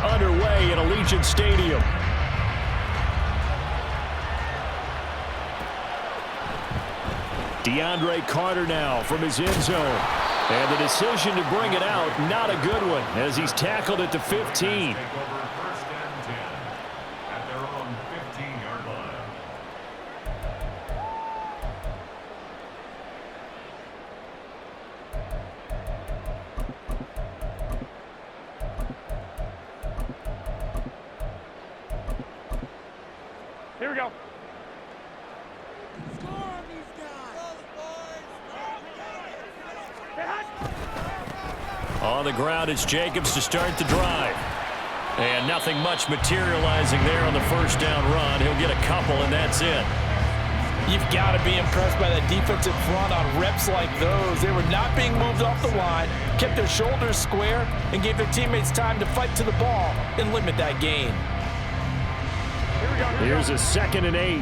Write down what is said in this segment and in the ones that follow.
underway at Allegiant Stadium. DeAndre Carter now from his end zone. And the decision to bring it out, not a good one, as he's tackled at the 15. Here we go. On the ground, it's Jacobs to start the drive. And nothing much materializing there on the first down run. He'll get a couple, and that's it. You've got to be impressed by that defensive front on reps like those. They were not being moved off the line, kept their shoulders square, and gave their teammates time to fight to the ball and limit that gain. Here's a 2nd and 8.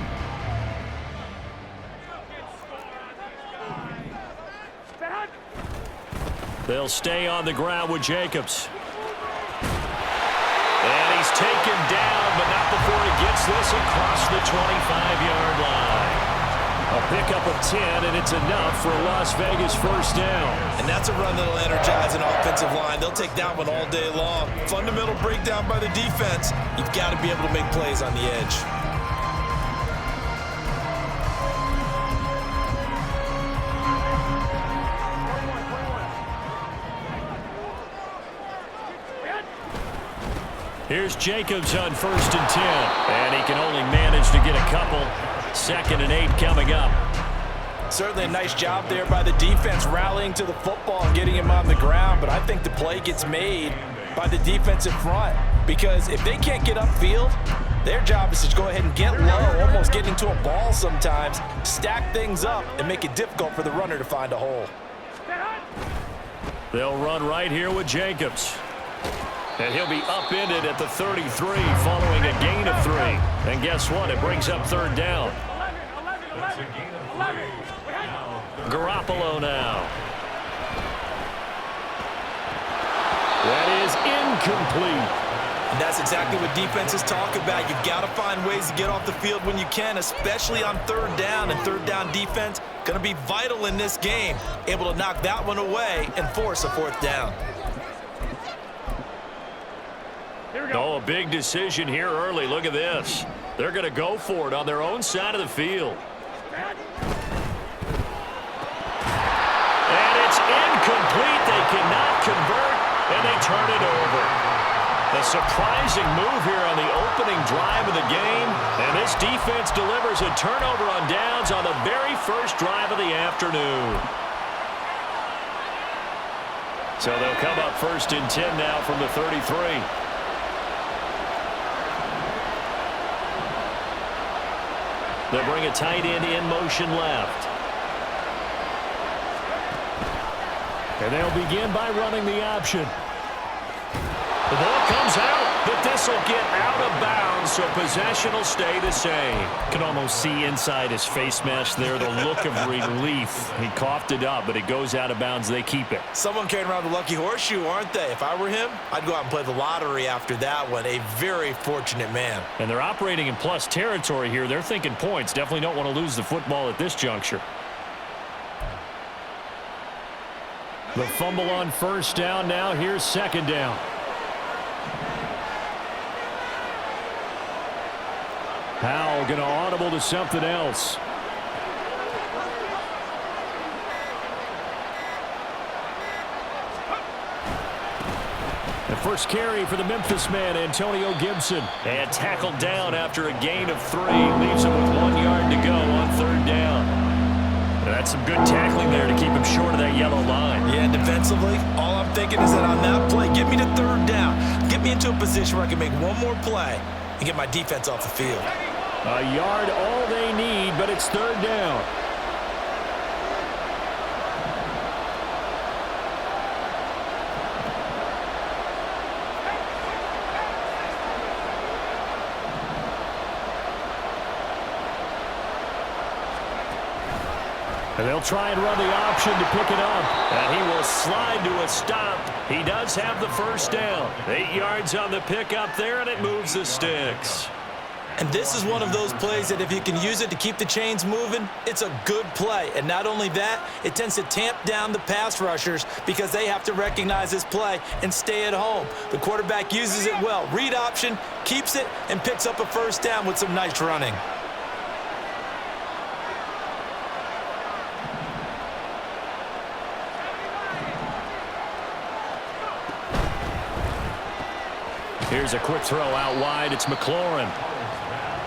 They'll stay on the ground with Jacobs. And he's taken down, but not before he gets this across the 25-yard line. A pickup of 10, and it's enough for a Las Vegas first down. And that's a run that'll energize an offensive line. They'll take that one all day long. Fundamental breakdown by the defense. You've got to be able to make plays on the edge. Here's Jacobs on 1st and 10. And he can only manage to get a couple. 2nd and 8 coming up. Certainly a nice job there by the defense rallying to the football and getting him on the ground. But I think the play gets made by the defensive front. Because if they can't get upfield, their job is to go ahead and get low, almost get into a ball sometimes, stack things up, and make it difficult for the runner to find a hole. They'll run right here with Jacobs. And he'll be upended at the 33 following a gain of 3. And guess what? It brings up 3rd down. Garoppolo now. That is incomplete. And that's exactly what defenses talk about. You've got to find ways to get off the field when you can, especially on 3rd down. And 3rd down defense going to be vital in this game. Able to knock that one away and force a 4th down. Oh, a big decision here early. Look at this. They're going to go for it on their own side of the field. And it's incomplete. They cannot convert, and they turn it over. A surprising move here on the opening drive of the game, and this defense delivers a turnover on downs on the very first drive of the afternoon. So they'll come up 1st and 10 now from the 33. They'll bring a tight end in motion left. And they'll begin by running the option. The ball comes out, but this will get out of bounds, so possession will stay the same. You can almost see inside his face mask there the look of relief. He coughed it up, but it goes out of bounds. They keep it. Someone carrying around the lucky horseshoe, aren't they? If I were him, I'd go out and play the lottery after that one. A very fortunate man. And they're operating in plus territory here. They're thinking points. Definitely don't want to lose the football at this juncture. The fumble on 1st down now. Here's 2nd down. Powell going to audible to something else. The first carry for the Memphis man, Antonio Gibson. And tackled down after a gain of 3. Leaves him with 1 yard to go on 3rd down. That's some good tackling there to keep him short of that yellow line. Yeah, defensively, all I'm thinking is that on that play, get me to 3rd down. Get me into a position where I can make one more play and get my defense off the field. A yard all they need, but it's 3rd down. And they'll try and run the option to pick it up. And he will slide to a stop. He does have the first down. 8 yards on the pickup there, and it moves the sticks. And this is one of those plays that if you can use it to keep the chains moving, it's a good play. And not only that, it tends to tamp down the pass rushers because they have to recognize this play and stay at home. The quarterback uses it well. Read option, keeps it, and picks up a first down with some nice running. Here's a quick throw out wide. It's McLaurin.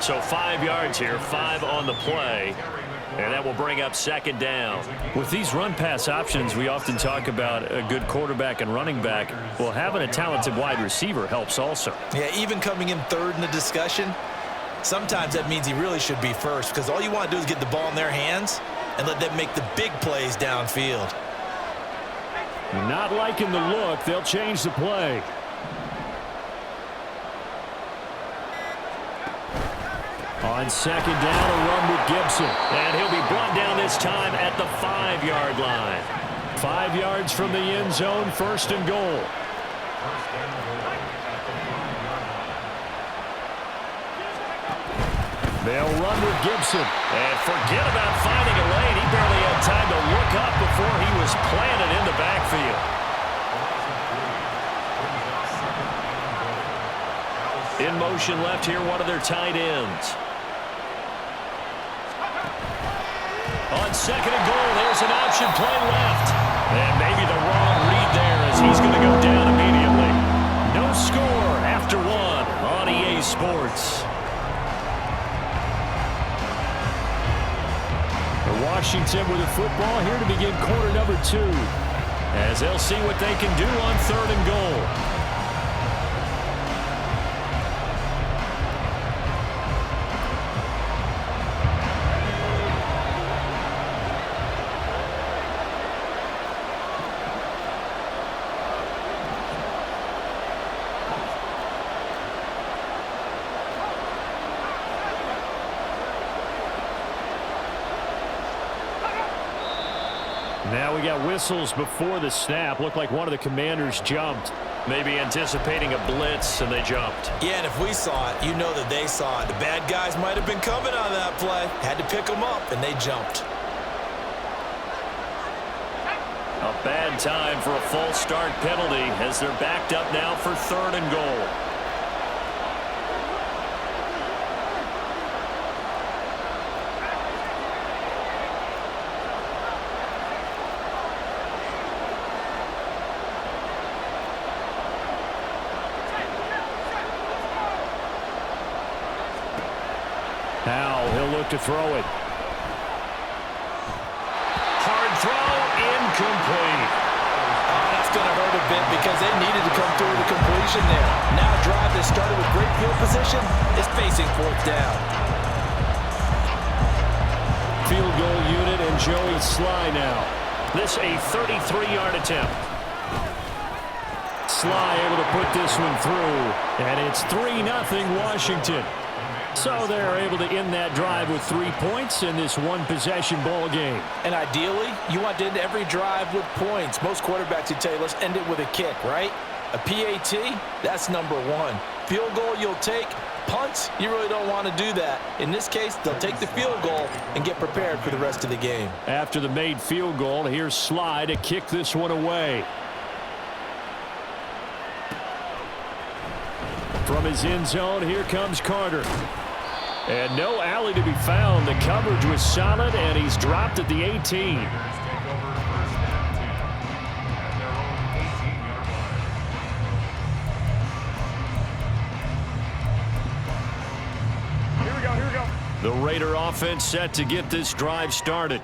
So 5 yards here, 5 on the play. And that will bring up second down. With these run-pass options, we often talk about a good quarterback and running back. Well, having a talented wide receiver helps also. Yeah, even coming in third in the discussion, sometimes that means he really should be first because all you want to do is get the ball in their hands and let them make the big plays downfield. Not liking the look. They'll change the play. On second down, a run with Gibson. And he'll be brought down this time at the 5-yard line. 5 yards from the end zone, first and goal. They'll run with Gibson. And forget about finding a lane. He barely had time to look up before he was planted in the backfield. In motion left here, one of their tight ends. On second and goal, there's an option play left. And maybe the wrong read there as he's going to go down immediately. No score after 1 on EA Sports. Washington with the football here to begin quarter number 2. As they'll see what they can do on third and goal. Now we got whistles before the snap. Looked like one of the commanders jumped. Maybe anticipating a blitz, and they jumped. Yeah, and if we saw it, you know that they saw it. The bad guys might have been coming on that play. Had to pick them up, and they jumped. A bad time for a false start penalty as they're backed up now for third and goal. Now he'll look to throw it. Hard throw, incomplete. Oh, that's going to hurt a bit because they needed to come through the completion there. Now a drive that started with great field position is facing fourth down. Field goal unit and Joey Sly now. This a 33-yard attempt. Sly able to put this one through, and it's 3-0 Washington. So they're able to end that drive with 3 points in this one-possession ball game. And ideally, you want to end every drive with points. Most quarterbacks would tell you, let's end it with a kick, right? A PAT, that's number 1. Field goal you'll take. Punts, you really don't want to do that. In this case, they'll take the field goal and get prepared for the rest of the game. After the made field goal, here's Sly to kick this one away. From his end zone, here comes Carter. And no alley to be found. The coverage was solid, and he's dropped at the 18. Here we go. The Raider offense set to get this drive started.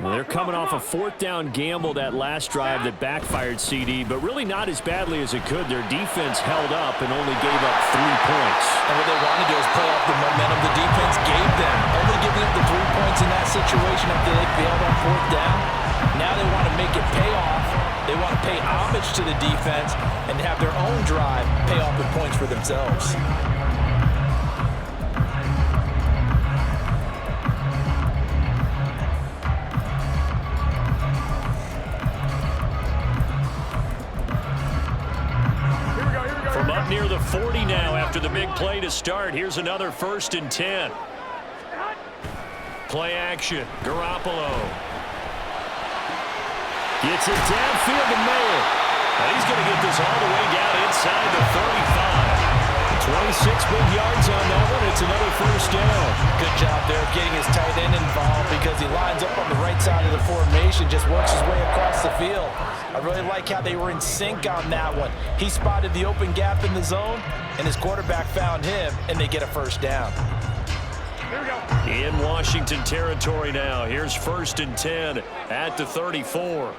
Well, they're coming off a fourth down gamble that last drive that backfired CD, but really not as badly as it could. Their defense held up and only gave up 3 points. And what they want to do is play off the momentum the defense gave them. Only giving up the 3 points in that situation after they failed on fourth down. Now they want to make it pay off. They want to pay homage to the defense and have their own drive pay off with points for themselves. near the 40 now after the big play to start. Here's another 1st and 10. Play action. Garoppolo gets it downfield to Mayer. And he's going to get this all the way down inside the 35. 26 big yards on that one. It's another 1st down. Good job there of getting his tight end involved because he lines up on the right side of the formation, just works his way across the field. I really like how they were in sync on that one. He spotted the open gap in the zone, and his quarterback found him, and they get a 1st down. Here we go. In Washington territory now. Here's 1st and 10 at the 34.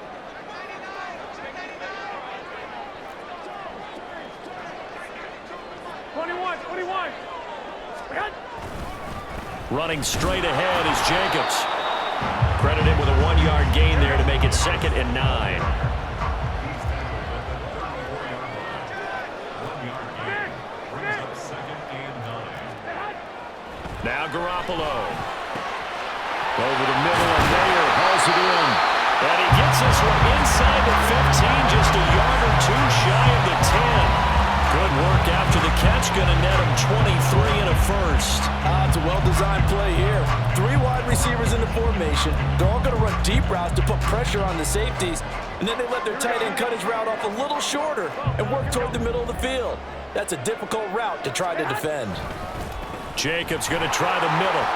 Running straight ahead is Jacobs. Credit him with a 1-yard gain there to make it 2nd and 9. Now Garoppolo. Over the middle, and Mayer hauls it in. And he gets this one inside the 15, just a yard or 2 shy of the 10. Good work after the catch, going to net him 23 and a 1st. It's a well-designed play here. 3 wide receivers in the formation. They're all going to run deep routes to put pressure on the safeties, and then they let their tight end cut his route off a little shorter and work toward the middle of the field. That's a difficult route to try to defend. Jacobs going to try the middle.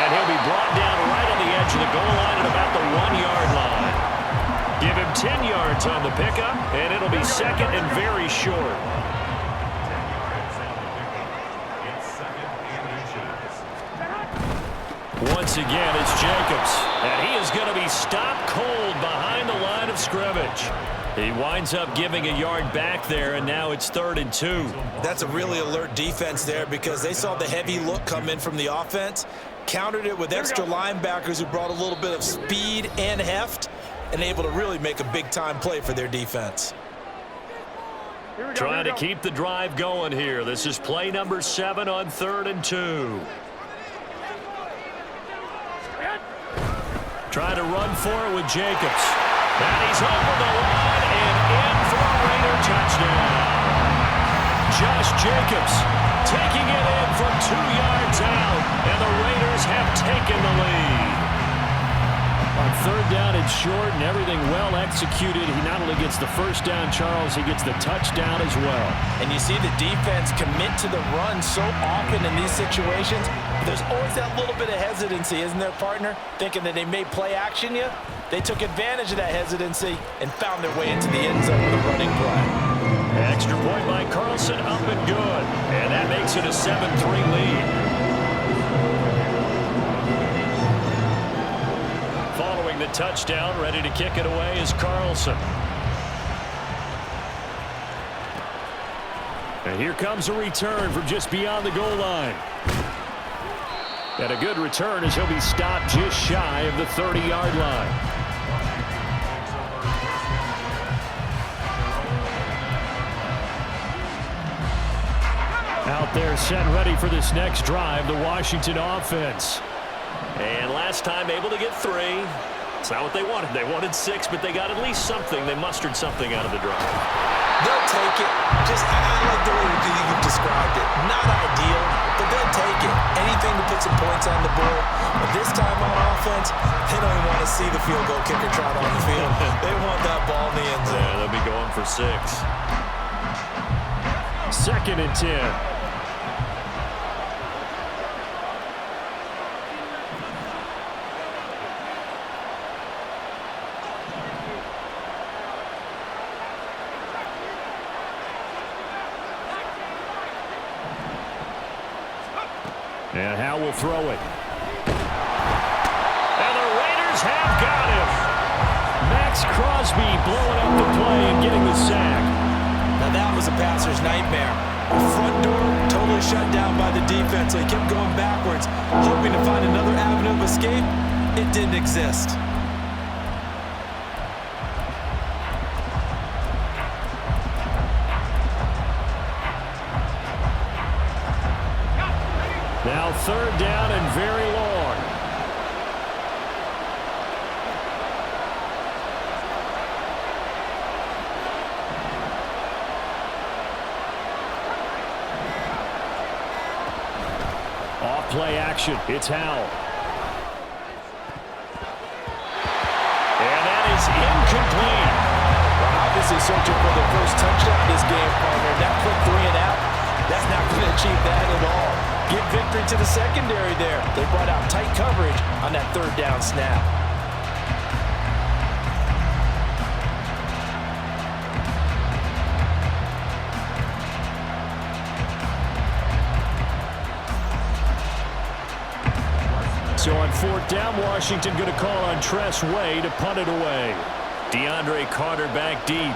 And he'll be brought down right on the edge of the goal line at about the 1-yard line. Give him 10 yards on the pickup, and it'll be 2nd and very short. Once again, it's Jacobs, and he is going to be stopped cold behind the line of scrimmage. He winds up giving a yard back there, and now it's 3rd and 2. That's a really alert defense there because they saw the heavy look come in from the offense, countered it with extra linebackers who brought a little bit of speed and heft, and able to really make a big-time play for their defense. Trying to keep the drive going here. This is play number 7 on 3rd and 2. Trying to run for it with Jacobs. And he's over the line and in for a Raider touchdown. Josh Jacobs taking it in from 2 yards out, and the Raiders have taken the lead. On 3rd down and short and everything well executed, he not only gets the 1st down, Charles, he gets the touchdown as well. And you see the defense commit to the run so often in these situations. There's always that little bit of hesitancy, isn't there, partner? Thinking that they may play action you. They took advantage of that hesitancy and found their way into the end zone with a running play. Extra point by Carlson, up and good. And that makes it a 7-3 lead. Following the touchdown, ready to kick it away is Carlson. And here comes a return from just beyond the goal line. And a good return as he'll be stopped just shy of the 30-yard line. Out there set ready for this next drive, the Washington offense. And last time able to get 3. It's not what they wanted. They wanted 6, but they got at least something. They mustered something out of the drive. They'll take it. I like the way you've described it. Not ideal, but they'll take it. Anything to put some points on the board. But this time on offense, they don't even want to see the field goal kicker trot on the field. They want that ball in the end zone. Yeah, they'll be going for 6. 2nd and 10. And Howe will throw it. And the Raiders have got him. Max Crosby blowing up the play and getting the sack. Now that was a passer's nightmare. The front door totally shut down by the defense, so he kept going backwards, hoping to find another avenue of escape. It didn't exist. Now 3rd down and very long. Play action. It's Howell. And that is incomplete. Well, obviously searching for the first touchdown this game, partner. That quick 3 and out, that's not going to achieve that at all. Give victory to the secondary there. They brought out tight coverage on that 3rd down snap. So on 4th down, Washington going to call on Tress Way to punt it away. DeAndre Carter back deep.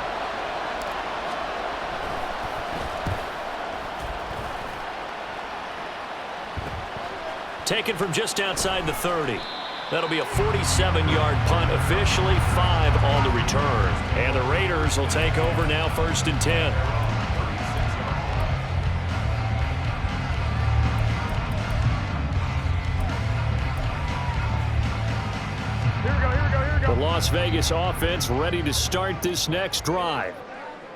Taken from just outside the 30. That'll be a 47-yard punt, officially 5 on the return. And the Raiders will take over now, 1st and 10. The Las Vegas offense ready to start this next drive.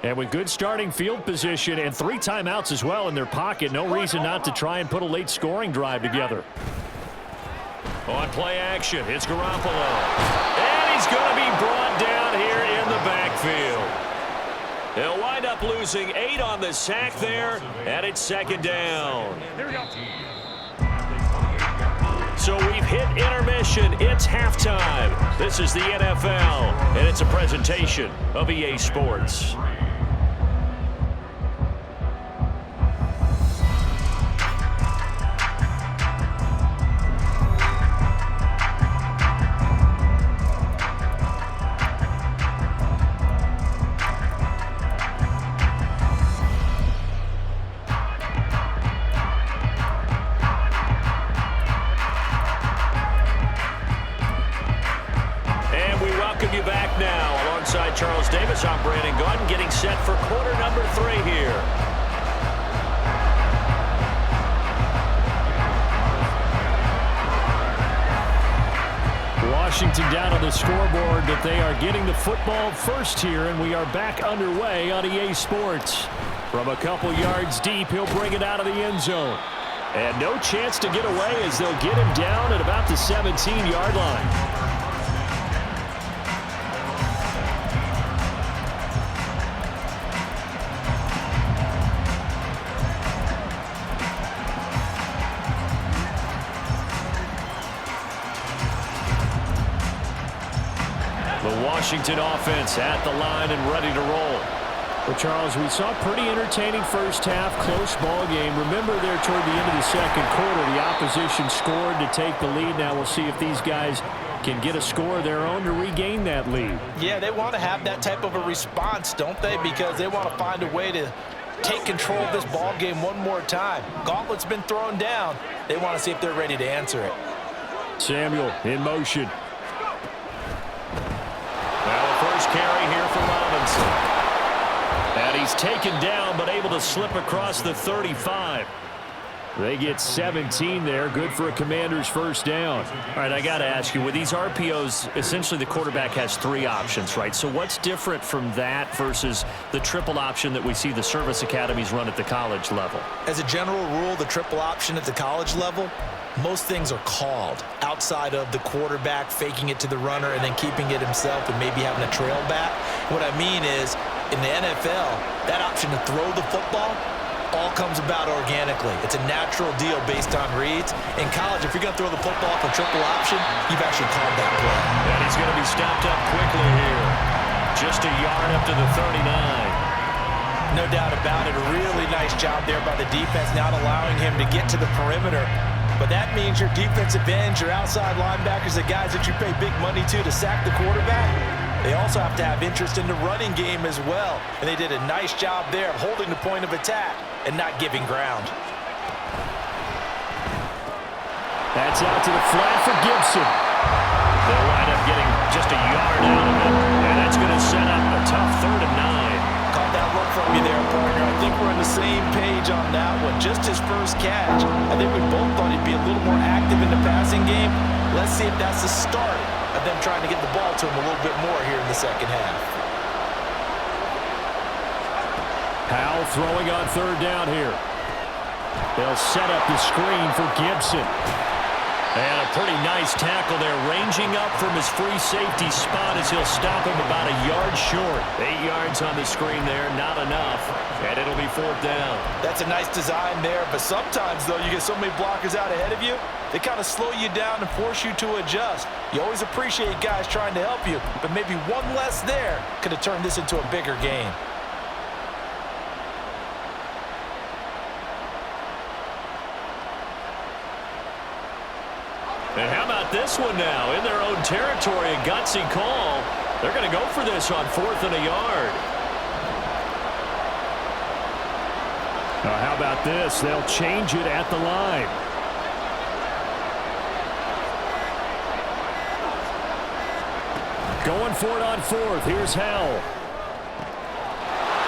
And with good starting field position and 3 timeouts as well in their pocket, no reason not to try and put a late scoring drive together. On play action, it's Garoppolo. And he's going to be brought down here in the backfield. He'll wind up losing 8 on the sack there, and it's 2nd down. Here we go. So we've hit intermission. It's halftime. This is the NFL, and it's a presentation of EA Sports. Charles Davis, I'm Brandon Gordon, getting set for quarter number 3 here. Washington down on the scoreboard, but they are getting the football first here, and we are back underway on EA Sports. From a couple yards deep, he'll bring it out of the end zone. And no chance to get away as they'll get him down at about the 17-yard line. Washington offense at the line and ready to roll. Well, Charles, we saw a pretty entertaining first half, close ball game. Remember there toward the end of the 2nd quarter, the opposition scored to take the lead. Now we'll see if these guys can get a score of their own to regain that lead. Yeah, they want to have that type of a response, don't they? Because they want to find a way to take control of this ball game one more time. Gauntlet's been thrown down. They want to see if they're ready to answer it. Samuel in motion. First carry here for Robinson. And he's taken down, but able to slip across the 35. They get 17 there. Good for a Commander's first down. All right, I got to ask you, with these RPOs, essentially the quarterback has 3 options, right? So what's different from that versus the triple option that we see the service academies run at the college level? As a general rule, the triple option at the college level, most things are called outside of the quarterback faking it to the runner and then keeping it himself and maybe having a trail back. What I mean is, in the NFL, that option to throw the football all comes about organically. It's a natural deal based on reads. In college, if you're going to throw the football for triple option, you've actually called that play. And he's going to be stopped up quickly here. Just a yard up to the 39. No doubt about it. A really nice job there by the defense, not allowing him to get to the perimeter. But that means your defensive ends, your outside linebackers, the guys that you pay big money to sack the quarterback, they also have to have interest in the running game as well. And they did a nice job there of holding the point of attack and not giving ground. That's out to the flat for Gibson. They'll wind up getting just a yard out of it. And that's going to set up a tough 3rd and 9. Caught that look from you there, partner. I think we're on the same page on that one. Just his first catch. I think we both thought he'd be a little more active in the passing game. Let's see if that's the start of them trying to get the ball to him a little bit more here in the 2nd half. Howell throwing on 3rd down here. They'll set up the screen for Gibson. And a pretty nice tackle there, ranging up from his free safety spot as he'll stop him about a yard short. 8 yards on the screen there, not enough. And it'll be 4th down. That's a nice design there, but sometimes, though, you get so many blockers out ahead of you, they kind of slow you down and force you to adjust. You always appreciate guys trying to help you, but maybe one less there could have turned this into a bigger game. And how about this one now? In their own territory, a gutsy call. They're going to go for this on 4th and a yard. Now, how about this? They'll change it at the line. Going for it on 4th. Here's Hell.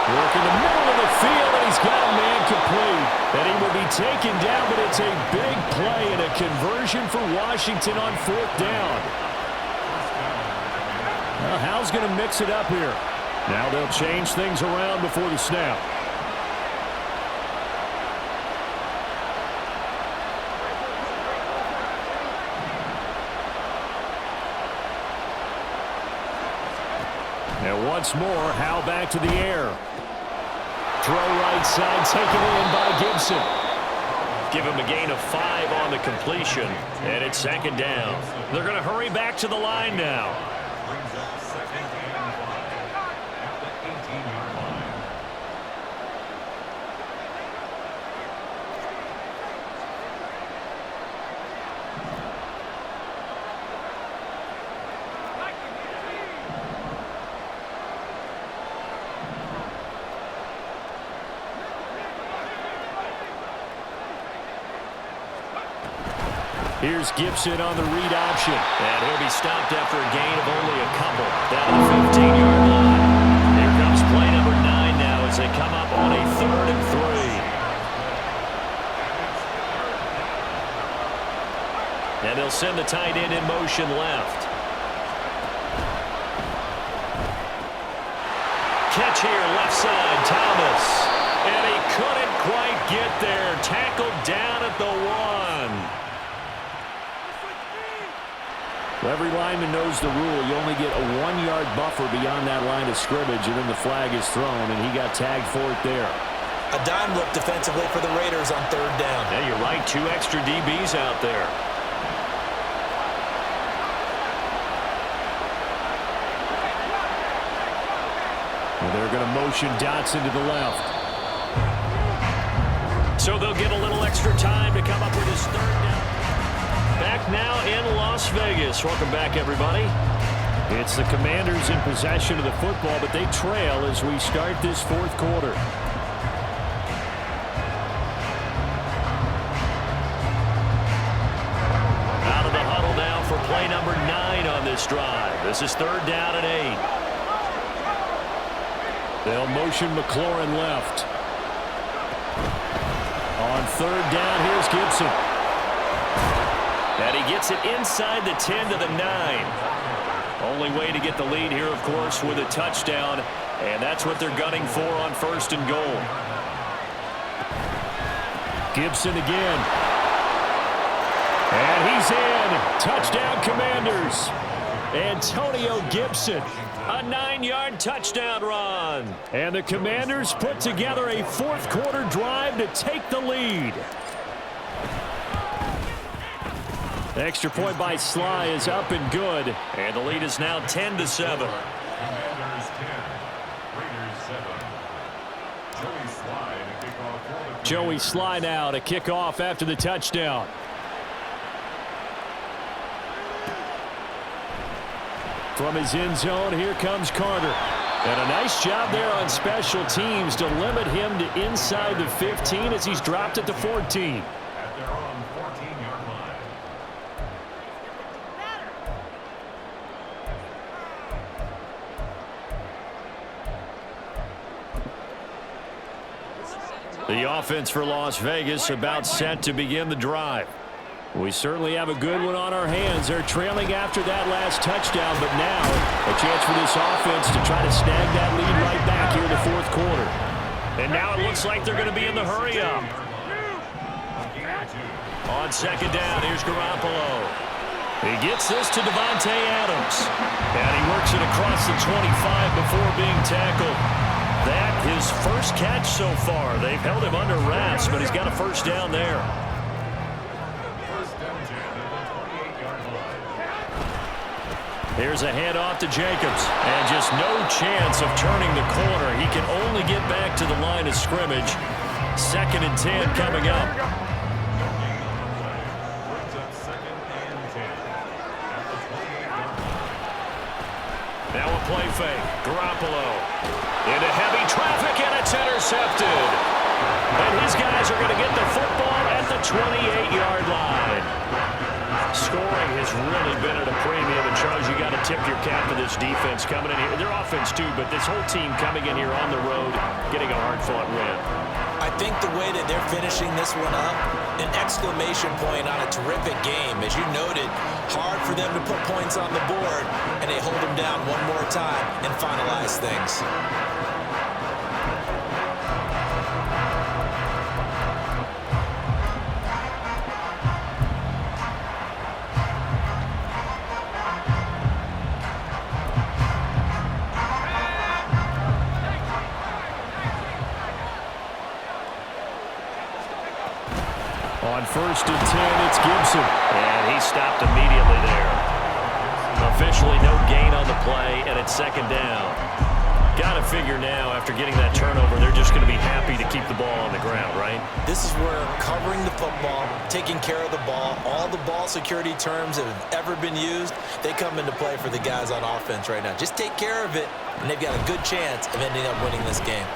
Working the middle of the field, and he's got a man complete. And he will be taken down, but it's a big play and a conversion for Washington on 4th down. Well, Hal's going to mix it up here. Now they'll change things around before the snap. And once more, Hal back to the air. Throw right side, taken in by Gibson. Give him a gain of 5 on the completion, and it's 2nd down. They're going to hurry back to the line now. Here's Gibson on the read option. And he'll be stopped after a gain of only a couple. Down to the 15-yard line. Here comes play number 9 now as they come up on a 3rd and 3. And they'll send the tight end in motion left. Catch here, left side, Thomas. And he couldn't quite get there. Tackled down at the 1. Every lineman knows the rule. You only get a 1-yard buffer beyond that line of scrimmage, and then the flag is thrown, and he got tagged for it there. A dime look defensively for the Raiders on 3rd down. Yeah, you're right. 2 extra DBs out there. Well, they're going to motion Dotson to the left. So they'll get a little extra time to come up with his 3rd down. Back now in Las Vegas. Welcome back, everybody. It's the Commanders in possession of the football, but they trail as we start this 4th quarter. Out of the huddle now for play number 9 on this drive. This is 3rd down and 8. They'll motion McLaurin left. On 3rd down, here's Gibson. And he gets it inside the 10 to the 9. Only way to get the lead here, of course, with a touchdown. And that's what they're gunning for on 1st and goal. Gibson again. And he's in. Touchdown, Commanders. Antonio Gibson. A 9-yard touchdown run. And the Commanders put together a 4th quarter drive to take the lead. The extra point by Sly is up and good. And the lead is now 10 to 7. Joey Sly now to kick off after the touchdown. From his end zone, here comes Carter. And a nice job there on special teams to limit him to inside the 15 as he's dropped at the 14. The offense for Las Vegas about set to begin the drive. We certainly have a good one on our hands. They're trailing after that last touchdown, but now a chance for this offense to try to snag that lead right back here in the 4th quarter. And now it looks like they're going to be in the hurry-up. On second down, here's Garoppolo. He gets this to Davante Adams. And he works it across the 25 before being tackled. That his first catch so far. They've held him under wraps, but he's got a first down there. Here's a handoff to Jacobs. And just no chance of turning the corner. He can only get back to the line of scrimmage. 2nd and 10 coming up. Now a play fake. Garoppolo into heavy traffic, and it's intercepted. And his guys are going to get the football at the 28-yard line. Scoring has really been at a premium, and Charles, you got to tip your cap to this defense coming in here. Their offense too, but this whole team coming in here on the road, getting a hard-fought win. I think the way that they're finishing this one up, an exclamation point on a terrific game. As you noted, hard for them to put points on the board, and they hold them down one more time and finalize things. On 1st and 10, it's Gibson. And he stopped immediately there. Officially no gain on the play, and it's 2nd down. Got to figure now, after getting that turnover, they're just going to be happy to keep the ball on the ground, right? This is where covering the football, taking care of the ball, all the ball security terms that have ever been used, they come into play for the guys on offense right now. Just take care of it, and they've got a good chance of ending up winning this game.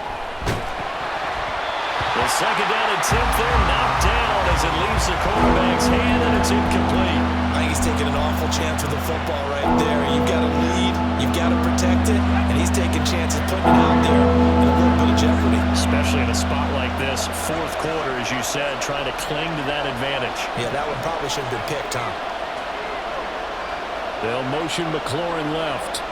The 2nd down and 10th there, knocked down as it leaves the quarterback's hand, and it's incomplete. I think he's taking an awful chance with the football right there. You've got to lead, you've got to protect it, and he's taking chances putting it out there in a little bit of jeopardy. Especially in a spot like this, 4th quarter, as you said, trying to cling to that advantage. Yeah, that one probably should have been picked, Tom. They'll motion McLaurin left.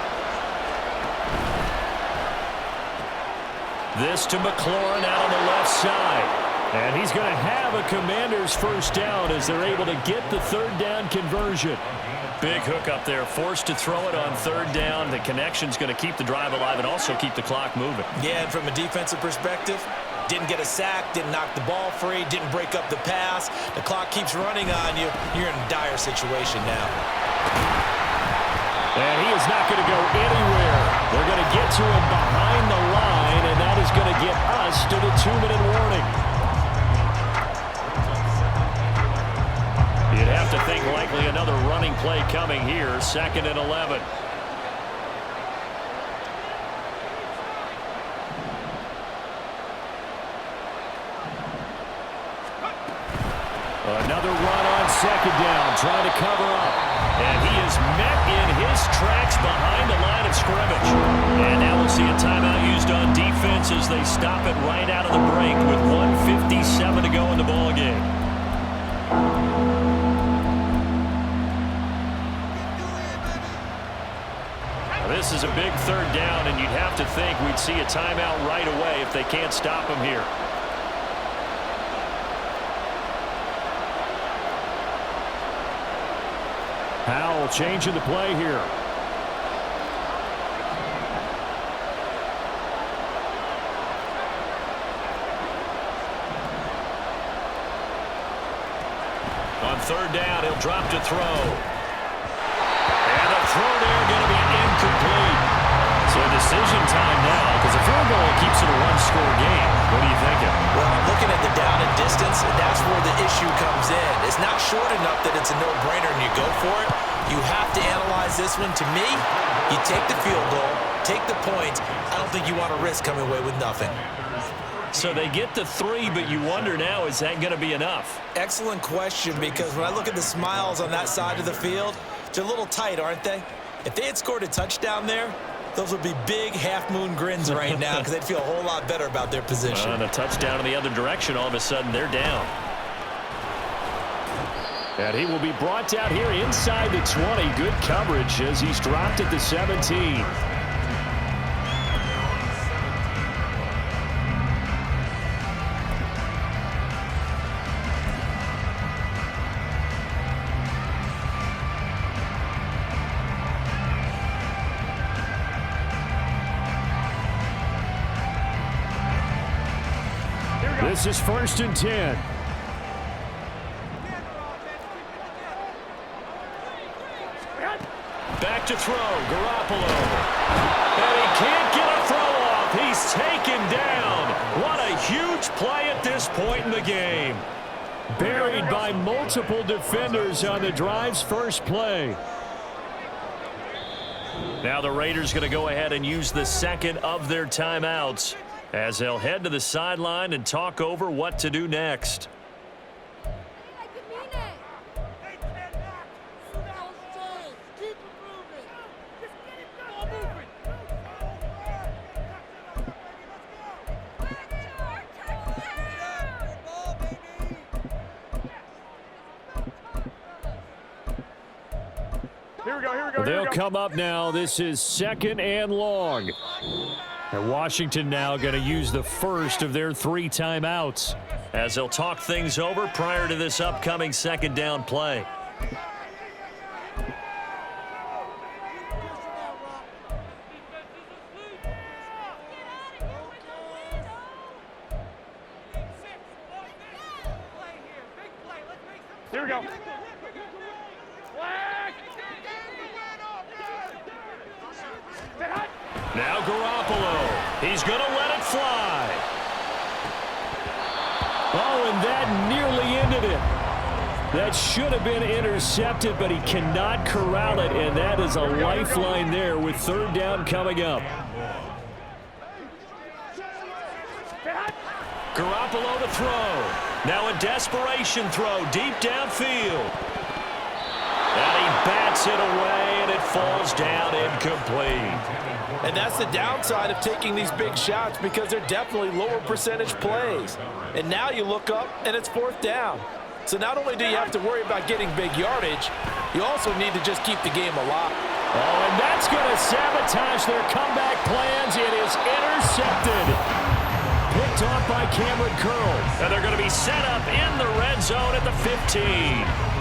This to McLaurin out on the left side. And he's going to have a Commander's first down as they're able to get the 3rd down conversion. Big hook up there, forced to throw it on 3rd down. The connection's going to keep the drive alive and also keep the clock moving. Yeah, and from a defensive perspective, didn't get a sack, didn't knock the ball free, didn't break up the pass. The clock keeps running on you. You're in a dire situation now. And he is not going to go anywhere. They're going to get to him behind the line, and that is going to get us to the 2-minute warning. You'd have to think likely another running play coming here, 2nd and 11. Another run on 2nd down, trying to cover up. And he is met in his tracks behind the line of scrimmage. And now we'll see a timeout used on defense as they stop it right out of the break with 1:57 to go in the ballgame. This is a big 3rd down, and you'd have to think we'd see a timeout right away if they can't stop him here. Howell changing the play here. On 3rd down, he'll drop to throw. And the throw there going to be incomplete. So decision time now, because a field goal keeps it a one-score game. What are you thinking? Well, I'm looking at the down and distance, and that's where the issue comes in. It's not short enough that it's a no-brainer and you go for it. You have to analyze this one. To me, you take the field goal, take the points. I don't think you want to risk coming away with nothing. So they get the 3, but you wonder now, is that going to be enough? Excellent question, because when I look at the smiles on that side of the field, they're a little tight, aren't they? If they had scored a touchdown there, those would be big half-moon grins right now because they'd feel a whole lot better about their position. And a touchdown in the other direction, all of a sudden they're down. And he will be brought down here inside the 20. Good coverage as he's dropped at the 17. This is 1st and 10. Back to throw, Garoppolo. And he can't get a throw off. He's taken down. What a huge play at this point in the game. Buried by multiple defenders on the drive's first play. Now the Raiders going to go ahead and use the second of their timeouts as they'll head to the sideline and talk over what to do next. They'll come up now. This is 2nd and long. And Washington now going to use the first of their 3 timeouts as they'll talk things over prior to this upcoming 2nd down play. Here we go. Now Garoppolo. He's going to let it fly. Oh, and that nearly ended it. That should have been intercepted, but he cannot corral it, and that is a lifeline there with 3rd down coming up. Garoppolo to throw. Now a desperation throw deep downfield. And he bats it away, and it falls down incomplete. And that's the downside of taking these big shots because they're definitely lower percentage plays. And now you look up, and it's 4th down. So not only do you have to worry about getting big yardage, you also need to just keep the game alive. Oh, and that's going to sabotage their comeback plans. It is intercepted. Picked off by Cameron Curl. And they're going to be set up in the red zone at the 15.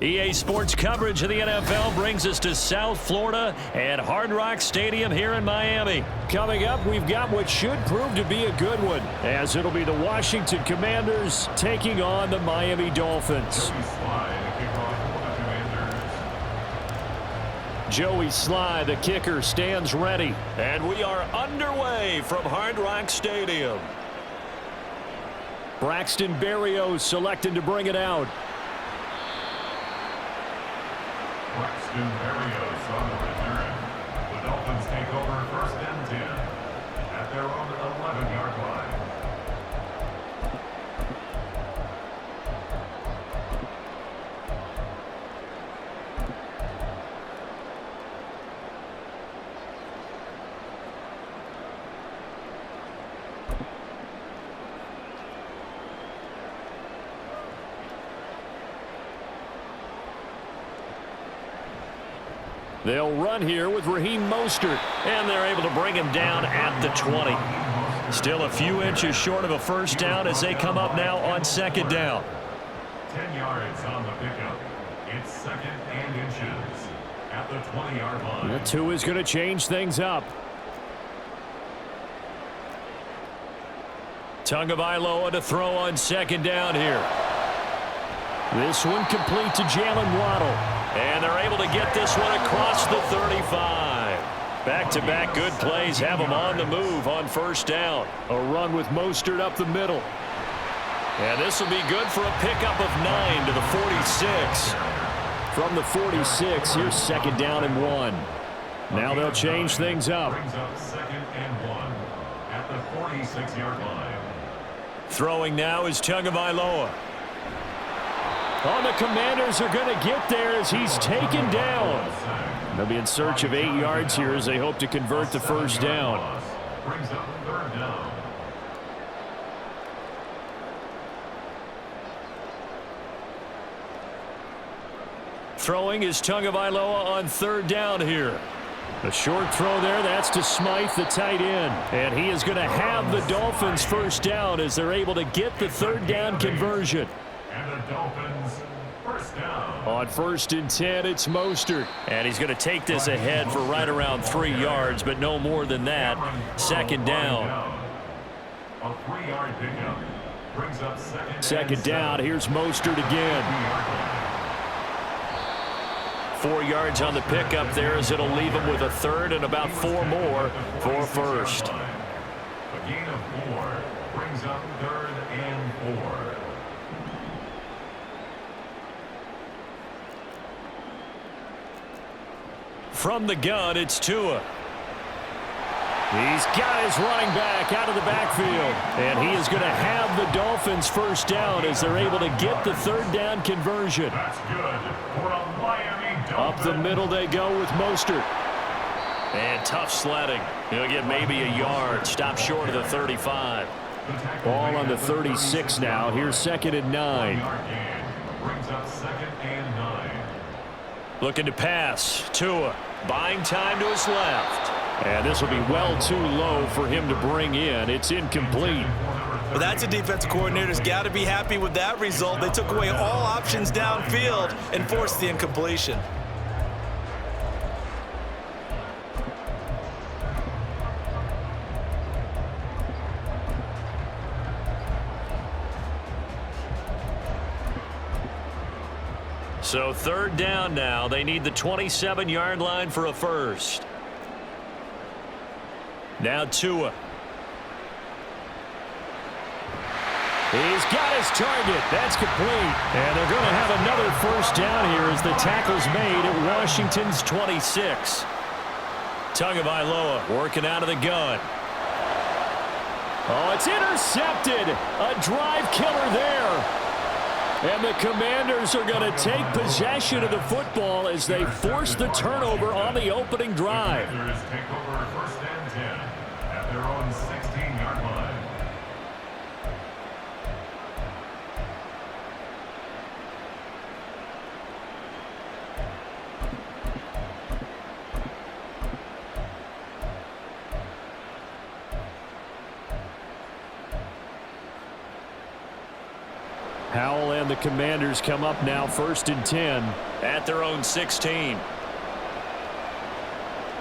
EA Sports coverage of the NFL brings us to South Florida and Hard Rock Stadium here in Miami. Coming up, we've got what should prove to be a good one, as it'll be the Washington Commanders taking on the Miami Dolphins. Joey Sly, the kicker, stands ready. And we are underway from Hard Rock Stadium. Braxton Berrios selected to bring it out. Braxton Berrios on the return. The Dolphins take over 1st and 10 at their own 11-yard line. They'll run here with Raheem Mostert. And they're able to bring him down at the 20. Still a few inches short of a first down as they come up now on 2nd down. 10 yards on the pickup. It's 2nd and inches at the 20-yard line. The 2 is going to change things up. Tagovailoa to throw on 2nd down here. This one complete to Jalen Waddle. And they're able to get this one across the 35. Back-to-back good plays have them on the move on 1st down. A run with Mostert up the middle. And this will be good for a pickup of 9 to the 46. From the 46, here's 2nd down and 1. Now they'll change things up. Brings up 2nd and 1 at the 46-yard line. Throwing now is Tagovailoa. Oh, the Commanders are going to get there as he's taken down. They'll be in search of 8 yards here as they hope to convert the 1st down. Brings up 3rd down. Throwing is Tagovailoa on 3rd down here. A short throw there. That's to Smythe, the tight end. And he is going to have the Dolphins 1st down as they're able to get the 3rd down conversion. And the Dolphins 1st down. On 1st and 10, it's Mostert. And he's going to take this ahead for right around 3 yards, but no more than that. 2nd down. A 3-yard pickup. Brings up 2nd down. Here's Mostert again. 4 yards on the pickup there as it'll leave him with a 3rd and about 4 more for 1st. A gain of 4 brings up 3rd and 4. From the gun, it's Tua. He's got his running back out of the backfield. And he is going to have the Dolphins 1st down as they're able to get the 3rd down conversion. That's good for a Miami Dolphin. Up the middle they go with Mostert. And tough sledding. He'll get maybe a yard. Stop short of the 35. Ball on the 36 now. Here's 2nd and 9. Brings up 2nd and 9. Looking to pass. Tua buying time to his left. And this will be well too low for him to bring in. It's incomplete. Well, that's a defensive coordinator's got to be happy with that result. They took away all options downfield and forced the incompletion. So 3rd down now. They need the 27-yard line for a 1st. Now Tua. He's got his target. That's complete. And they're going to have another 1st down here as the tackle's made at Washington's 26. Tagovailoa working out of the gun. Oh, it's intercepted. A drive killer there. And the Commanders are going to take possession of the football as they force the turnover on the opening drive. Commanders take over 1st and 10 at their own 16-yard line. Howell and the Commanders come up now 1st and 10. At their own 16.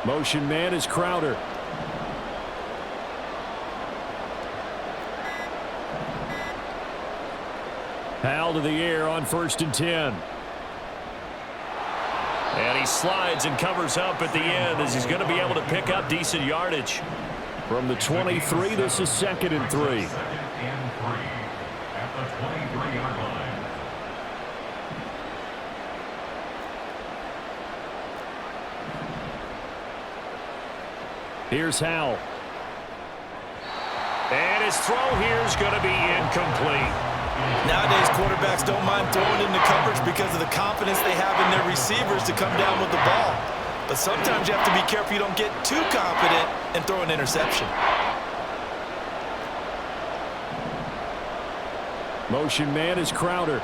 Motion man is Crowder. Howell to the air on 1st and 10. And he slides and covers up at the end as he's going to be able to pick up decent yardage. From the 23, this is 2nd and 3. 2nd and 3 at the 23-yard line. Here's Howell. And his throw here is going to be incomplete. Nowadays, quarterbacks don't mind throwing into coverage because of the confidence they have in their receivers to come down with the ball. But sometimes you have to be careful you don't get too confident and throw an interception. Motion man is Crowder.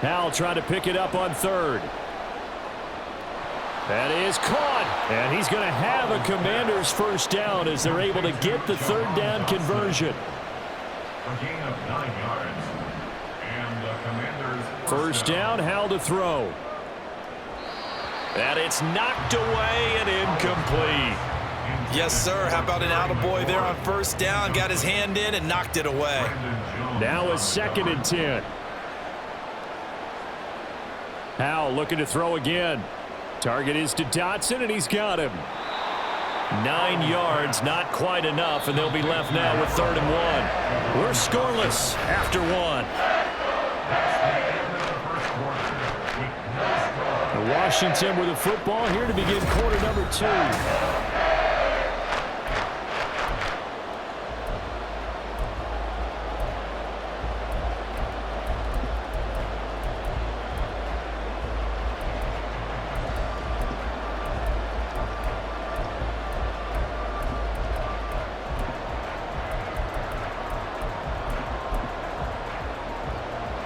Howell trying to pick it up on 3rd. That is caught. And he's going to have a Commanders first down as they're able to get the 3rd down conversion. A gain of 9 yards. And the Commanders First down, Howell to throw. And it's knocked away and incomplete. Yes, sir. How about an attaboy there on first down? Got his hand in and knocked it away. Now a 2nd and 10. Howell looking to throw again. Target is to Dotson, and he's got him. 9 yards, not quite enough, and they'll be left now with 3rd and 1. We're scoreless after 1. Washington with the football here to begin quarter number 2.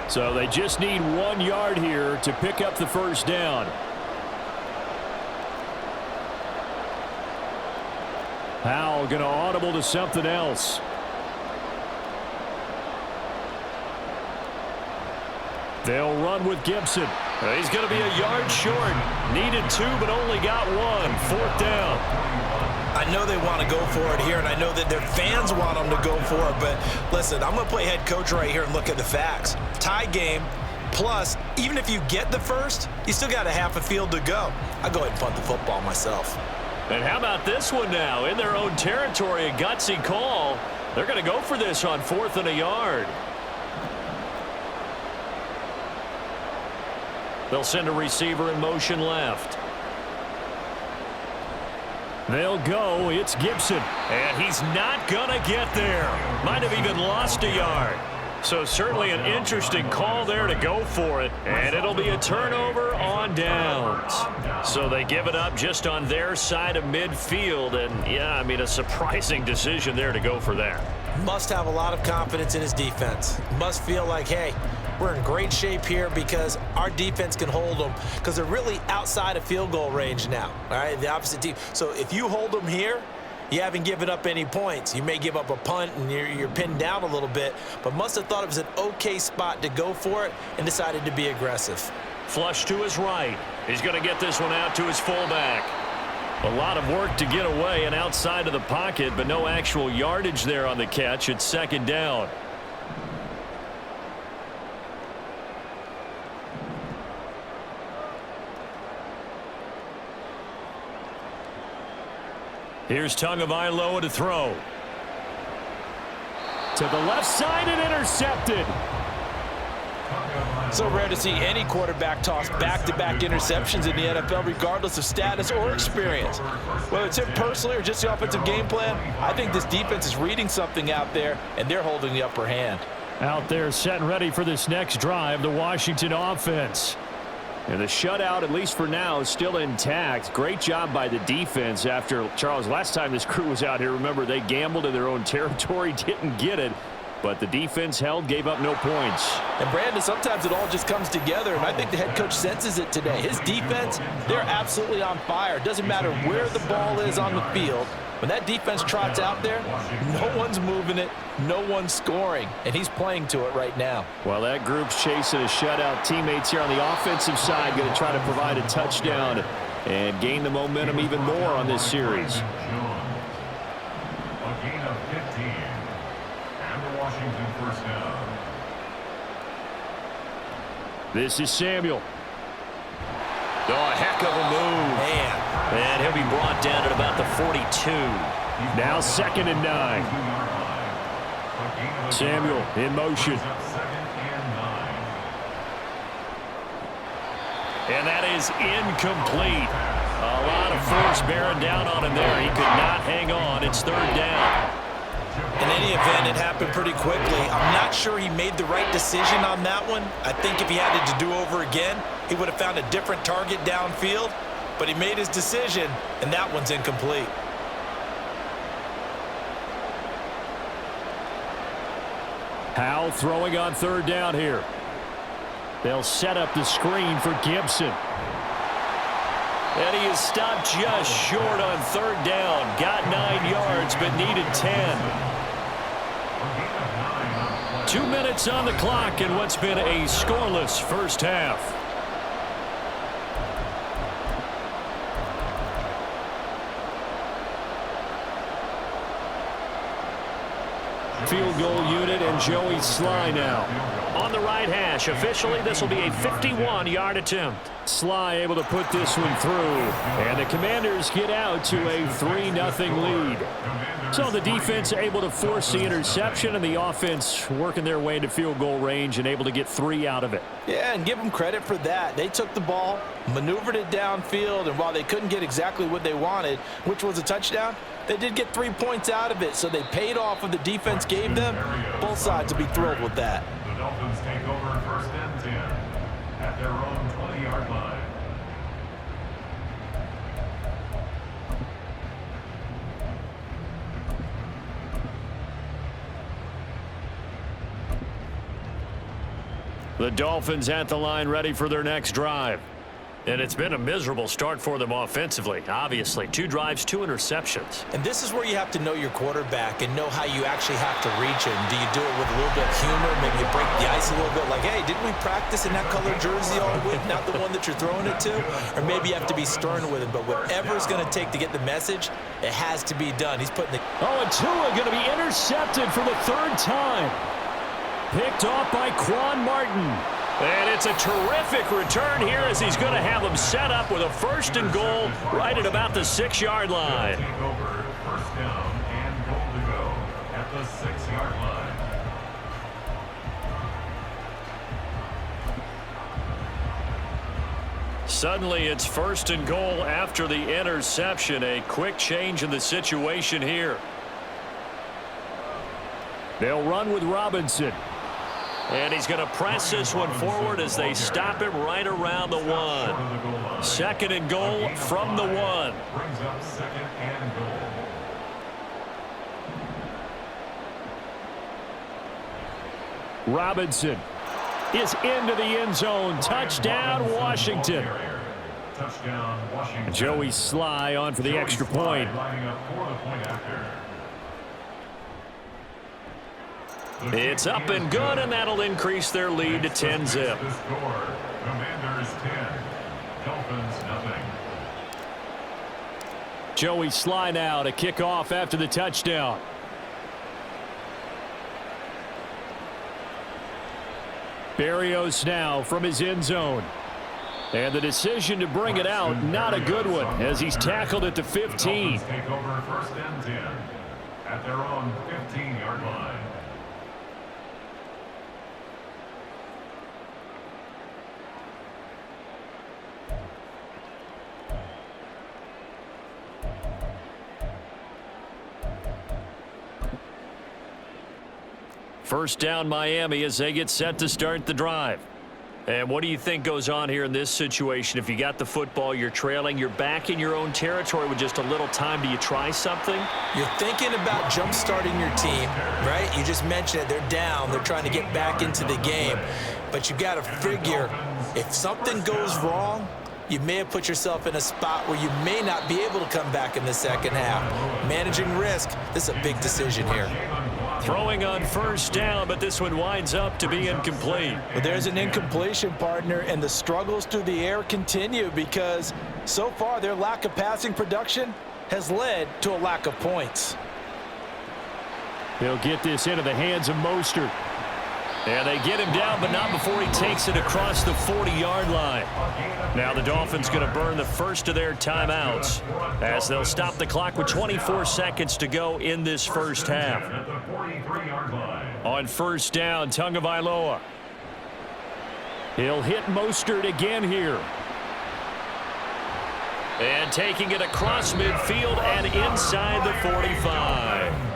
So they just need 1 yard here to pick up the first down. Howell going to audible to something else. They'll run with Gibson. He's going to be a yard short. Needed 2, but only got 1. 4th down. I know they want to go for it here, and I know that their fans want them to go for it, but listen, I'm going to play head coach right here and look at the facts. Tie game, plus, even if you get the first, you still got a half a field to go. I'll go ahead and punt the football myself. And how about this one now? In their own territory, a gutsy call. They're going to go for this on 4th and a yard. They'll send a receiver in motion left. They'll go. It's Gibson. And he's not going to get there. Might have even lost a yard. So certainly an interesting call there to go for it. And it'll be a turnover on downs. So they give it up just on their side of midfield. And, yeah, I mean, a surprising decision there to go for that. Must have a lot of confidence in his defense. Must feel like, hey, we're in great shape here because our defense can hold them because they're really outside of field goal range now. All right, the opposite team. So if you hold them here, you haven't given up any points. You may give up a punt and you're pinned down a little bit, but must have thought it was an okay spot to go for it and decided to be aggressive. Flush to his right. He's going to get this one out to his fullback. A lot of work to get away and outside of the pocket, but no actual yardage there on the catch. It's 2nd down. Here's Tagovailoa to throw. To the left side and intercepted. So rare to see any quarterback toss back-to-back interceptions in the NFL, regardless of status or experience. Whether it's him personally or just the offensive game plan, I think this defense is reading something out there, and they're holding the upper hand. Out there set and ready for this next drive, the Washington offense. And the shutout, at least for now, is still intact. Great job by the defense after, Charles, last time this crew was out here, remember, they gambled in their own territory, didn't get it. But the defense held, gave up no points. And, Brandon, sometimes it all just comes together, and I think the head coach senses it today. His defense, they're absolutely on fire. It doesn't matter where the ball is on the field. When that defense trots out there, no one's moving it, no one's scoring, and he's playing to it right now. Well, that group's chasing a shutout. Teammates here on the offensive side going to try to provide a touchdown and gain the momentum even more on this series. A gain of 15. And the Washington first down. This is Samuel. Oh, a heck of a move. Man. And he'll be brought down at about the 42. Now 2nd and 9. Samuel in motion. And that is incomplete. A lot of force bearing down on him there. He could not hang on. It's 3rd down. In any event, it happened pretty quickly. I'm not sure he made the right decision on that one. I think if he had it to do over again, he would have found a different target downfield. But he made his decision, and that one's incomplete. Powell throwing on 3rd down here. They'll set up the screen for Gibson. And he is stopped just short on 3rd down. Got 9 yards, but needed 10. 2 minutes on the clock in what's been a scoreless first half. Field goal unit and Joey Sly now. On the right hash, officially this will be a 51-yard attempt. Sly able to put this one through, and the Commanders get out to a 3-0 lead. So the defense able to force the interception, and the offense working their way into field goal range and able to get 3 out of it. Yeah, and give them credit for that. They took the ball, maneuvered it downfield, and while they couldn't get exactly what they wanted, which was a touchdown, they did get 3 points out of it, so they paid off what the defense gave them. Both sides will be thrilled with that. The Dolphins take over 1st and 10 at their own 20-yard line. The Dolphins at the line ready for their next drive. And it's been a miserable start for them offensively. Obviously, 2 drives, 2 interceptions. And this is where you have to know your quarterback and know how you actually have to reach him. Do you do it with a little bit of humor? Maybe you break the ice a little bit like, hey, didn't we practice in that color jersey all week? Not the one that you're throwing it to? Or maybe you have to be stern with him. But whatever it's going to take to get the message, it has to be done. He's putting the... Oh, and Tua going to be intercepted for the 3rd time. Picked off by Quan Martin. And it's a terrific return here as he's going to have them set up with a 1st and goal right at about the 6-yard line. Take over 1st down and goal to go at the 6-yard line. Suddenly it's 1st and goal after the interception. A quick change in the situation here. They'll run with Robinson. And he's going to press this one forward as they stop him right around the 1. 2nd and goal from the 1. Brings up 2nd and goal. Robinson is into the end zone. Touchdown, Washington. Touchdown, Washington. Joey Sly on for the extra point. Lining up for the point after. It's up and good, and that'll increase their lead to 10-zip. The score, Commanders 10, Dolphins nothing. Joey Sly now to kick off after the touchdown. Berrios now from his end zone. And the decision to bring it out, not a good one, as he's tackled at the 15. The Dolphins take over 1st and 10 at their own 15-yard line. First down Miami as they get set to start the drive. And what do you think goes on here in this situation? If you got the football, you're trailing, you're back in your own territory with just a little time. Do you try something? You're thinking about jump-starting your team, right? You just mentioned it. They're down. They're trying to get back into the game. But you got to figure, if something goes wrong, you may have put yourself in a spot where you may not be able to come back in the second half. Managing risk, this is a big decision here. Throwing on first down, but this one winds up to be incomplete. But there's an incompletion, partner, and the struggles through the air continue because so far their lack of passing production has led to a lack of points. They'll get this into the hands of Mostert. And they get him down, but not before he takes it across the 40-yard line. Now the Dolphins going to burn the first of their timeouts as they'll stop the clock with 24 seconds to go in this first half. On first down, Tagovailoa. He'll hit Mostert again here. And taking it across midfield and inside the 45.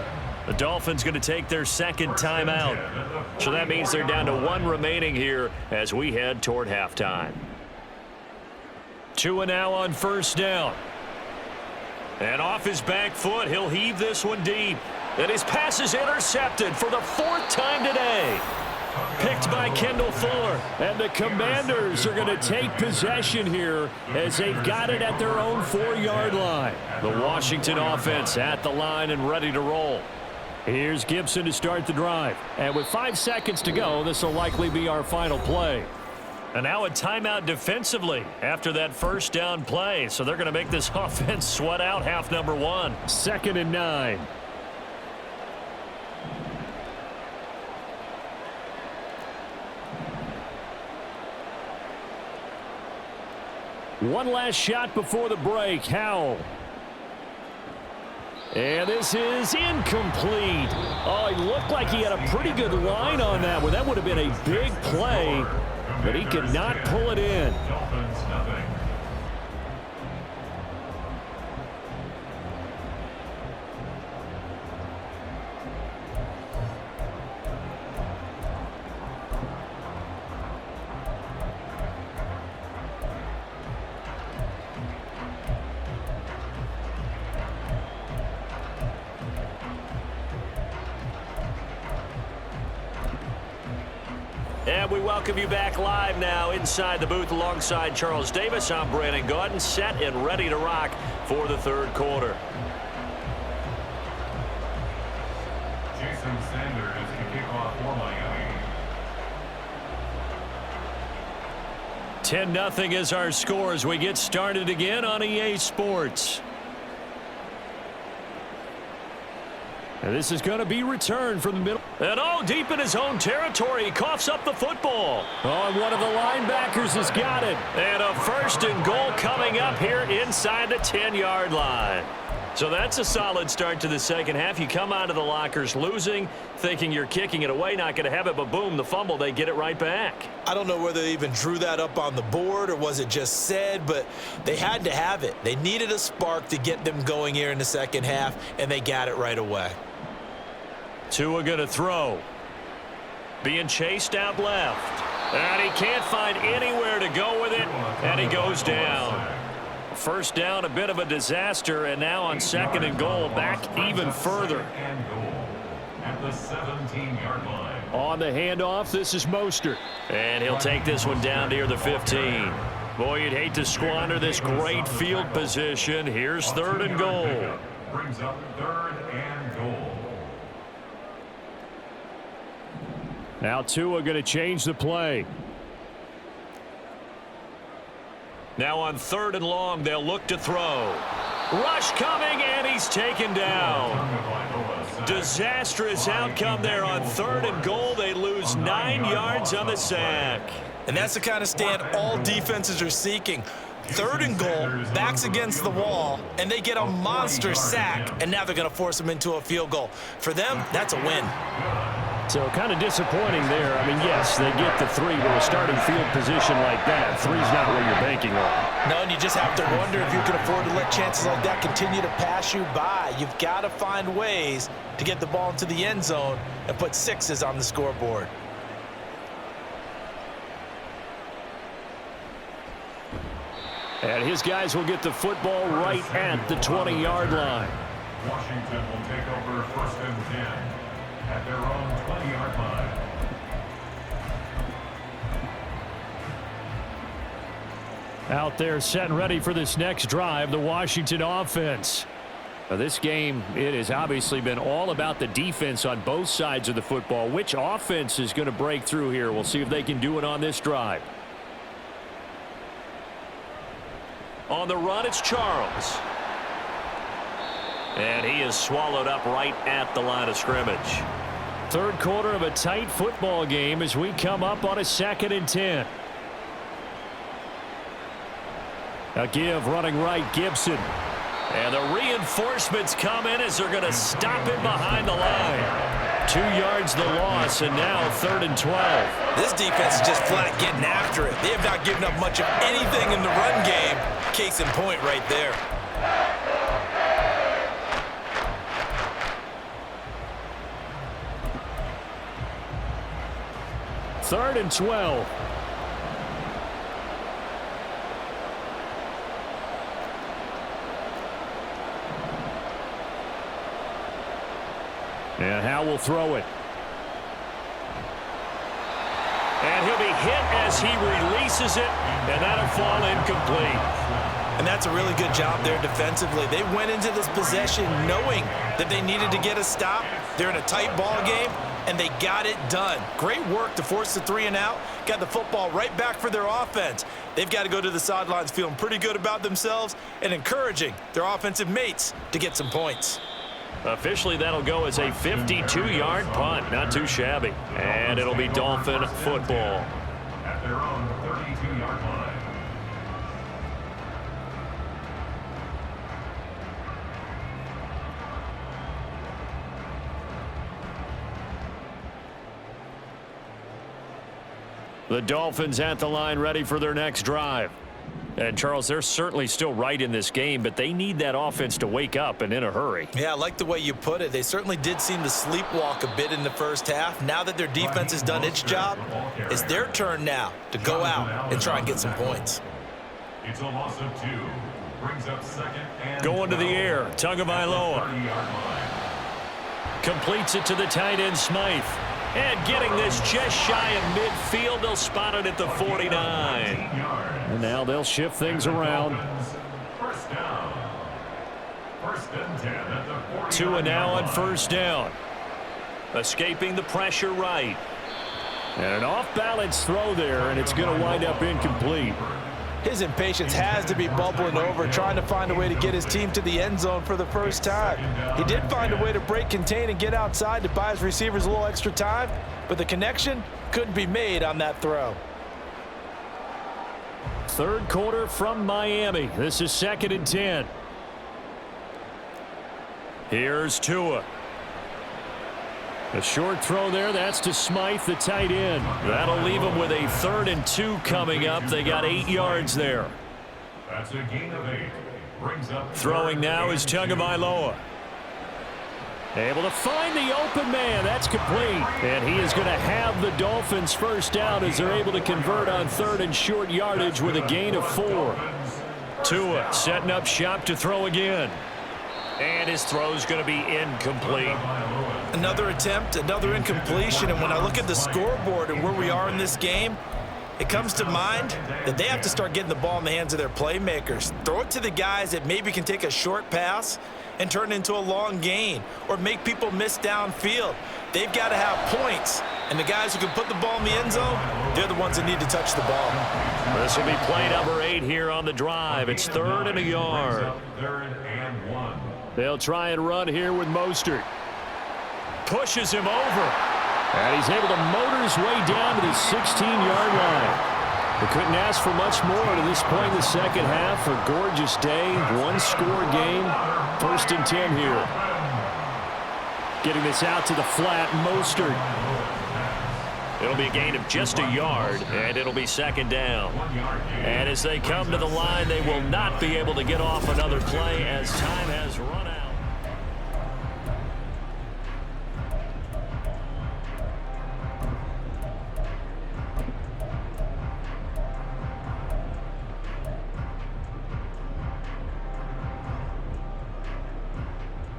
The Dolphins going to take their second timeout. So that means they're down to one remaining here as we head toward halftime. Tua now on first down. And off his back foot, he'll heave this one deep. And his pass is intercepted for the fourth time today. Picked by Kendall Fuller. And the Commanders are going to take possession here as they've got it at their own 4-yard line. The Washington offense at the line and ready to roll. Here's Gibson to start the drive. And with 5 seconds to go, this will likely be our final play. And now a timeout defensively after that first down play. So they're going to make this offense sweat out half number one. 2nd and 9. One last shot before the break. Howell. And this is incomplete. Oh, he looked like he had a pretty good line on that one. That would have been a big play, but he could not pull it in. And we welcome you back live now inside the booth alongside Charles Davis. I'm Brandon Gaudin, set and ready to rock for the third quarter. Jason Sanders to kick off for Miami. 10-0 is our score as we get started again on EA Sports. And this is going to be returned from the middle. And deep in his own territory, he coughs up the football. And one of the linebackers has got it. And a 1st and goal coming up here inside the 10-yard line. So that's a solid start to the second half. You come out of the lockers losing, thinking you're kicking it away, not going to have it, but boom, the fumble, they get it right back. I don't know whether they even drew that up on the board or was it just said, but they had to have it. They needed a spark to get them going here in the second half, and they got it right away. Tua going to throw. Being chased out left. And he can't find anywhere to go with it, and he goes down. First down, a bit of a disaster, and now on 2nd and goal, back even further. At the 17-yard line. On the handoff, this is Mostert. And he'll take this one down near the 15. Boy, you'd hate to squander this great field position. Here's 3rd and goal. Brings up 3rd and goal. Now Tua going to change the play. Now on 3rd and long, they'll look to throw. Rush coming, and he's taken down. Disastrous outcome there on 3rd and goal. They lose 9 yards on the sack. And that's the kind of stand all defenses are seeking. 3rd and goal, backs against the wall, and they get a monster sack, and now they're going to force them into a field goal. For them, that's a win. So kind of disappointing there. I mean, yes, they get the 3, but a starting field position like that, 3's not what you're banking on. No, and you just have to wonder if you can afford to let chances like that continue to pass you by. You've got to find ways to get the ball into the end zone and put 6s on the scoreboard. And his guys will get the football right at the 20-yard line. Washington will take over 1st and 10 at their own 20-yard line. Out there set and ready for this next drive, the Washington offense. This game, it has obviously been all about the defense on both sides of the football. Which offense is going to break through here? We'll see if they can do it on this drive. On the run, it's Charles. And he is swallowed up right at the line of scrimmage. Third quarter of a tight football game as we come up on a 2nd and 10. A give running right, Gibson. And the reinforcements come in as they're going to stop him behind the line. 2 yards the loss, and now 3rd and 12. This defense is just flat getting after it. They have not given up much of anything in the run game. Case in point right there. Third and 12. And Howe will throw it. And he'll be hit as he releases it, and that'll fall incomplete. And that's a really good job there defensively. They went into this possession knowing that they needed to get a stop. They're in a tight ball game, and they got it done. Great work to force the 3 and out. Got the football right back for their offense. They've got to go to the sidelines feeling pretty good about themselves and encouraging their offensive mates to get some points. Officially, that'll go as a 52-yard punt. Not too shabby. And it'll be Dolphin football. At their own 32-yard line. The Dolphins at the line ready for their next drive. And, Charles, they're certainly still right in this game, but they need that offense to wake up and in a hurry. Yeah, I like the way you put it. They certainly did seem to sleepwalk a bit in the first half. Now that their defense has done its job, it's their turn now to go out and try and get some points. It's a loss of 2. Brings up 2nd and Going to the air, Tagovailoa. 30-yard line. Completes it to the tight end, Smythe. And getting this just shy of midfield, they'll spot it at the 49. And now they'll shift things around. First down. 1st and 10 at the 40. 2 and now on 1st down. Escaping the pressure right. And an off-balance throw there, and it's going to wind up incomplete. His impatience has to be bubbling over, trying to find a way to get his team to the end zone for the first time. He did find a way to break contain and get outside to buy his receivers a little extra time, but the connection couldn't be made on that throw. Third quarter from Miami. This is 2nd and 10. Here's Tua. A short throw there. That's to Smythe, the tight end. That'll leave them with a 3rd and 2 coming up. They got 8 yards there. That's a gain of 8. Brings up Throwing now is Tagovailoa. Able to find the open man. That's complete. And he is going to have the Dolphins first down as they're able to convert on 3rd and short yardage with a gain of 4. Tua setting up shop to throw again. And his throw's going to be incomplete. Another attempt, another incompletion, and when I look at the scoreboard and where we are in this game, it comes to mind that they have to start getting the ball in the hands of their playmakers. Throw it to the guys that maybe can take a short pass and turn it into a long gain or make people miss downfield. They've got to have points, and the guys who can put the ball in the end zone, they're the ones that need to touch the ball. This will be play number 8 here on the drive. It's 3rd and a yard. 3rd and 1. They'll try and run here with Mostert. Pushes him over. And he's able to motor his way down to the 16-yard line. They couldn't ask for much more to this point in the second half. A gorgeous day, one-score game. 1st and 10 here. Getting this out to the flat, Mostert. It'll be a gain of just a yard, and it'll be 2nd down. And as they come to the line, they will not be able to get off another play as time has run out.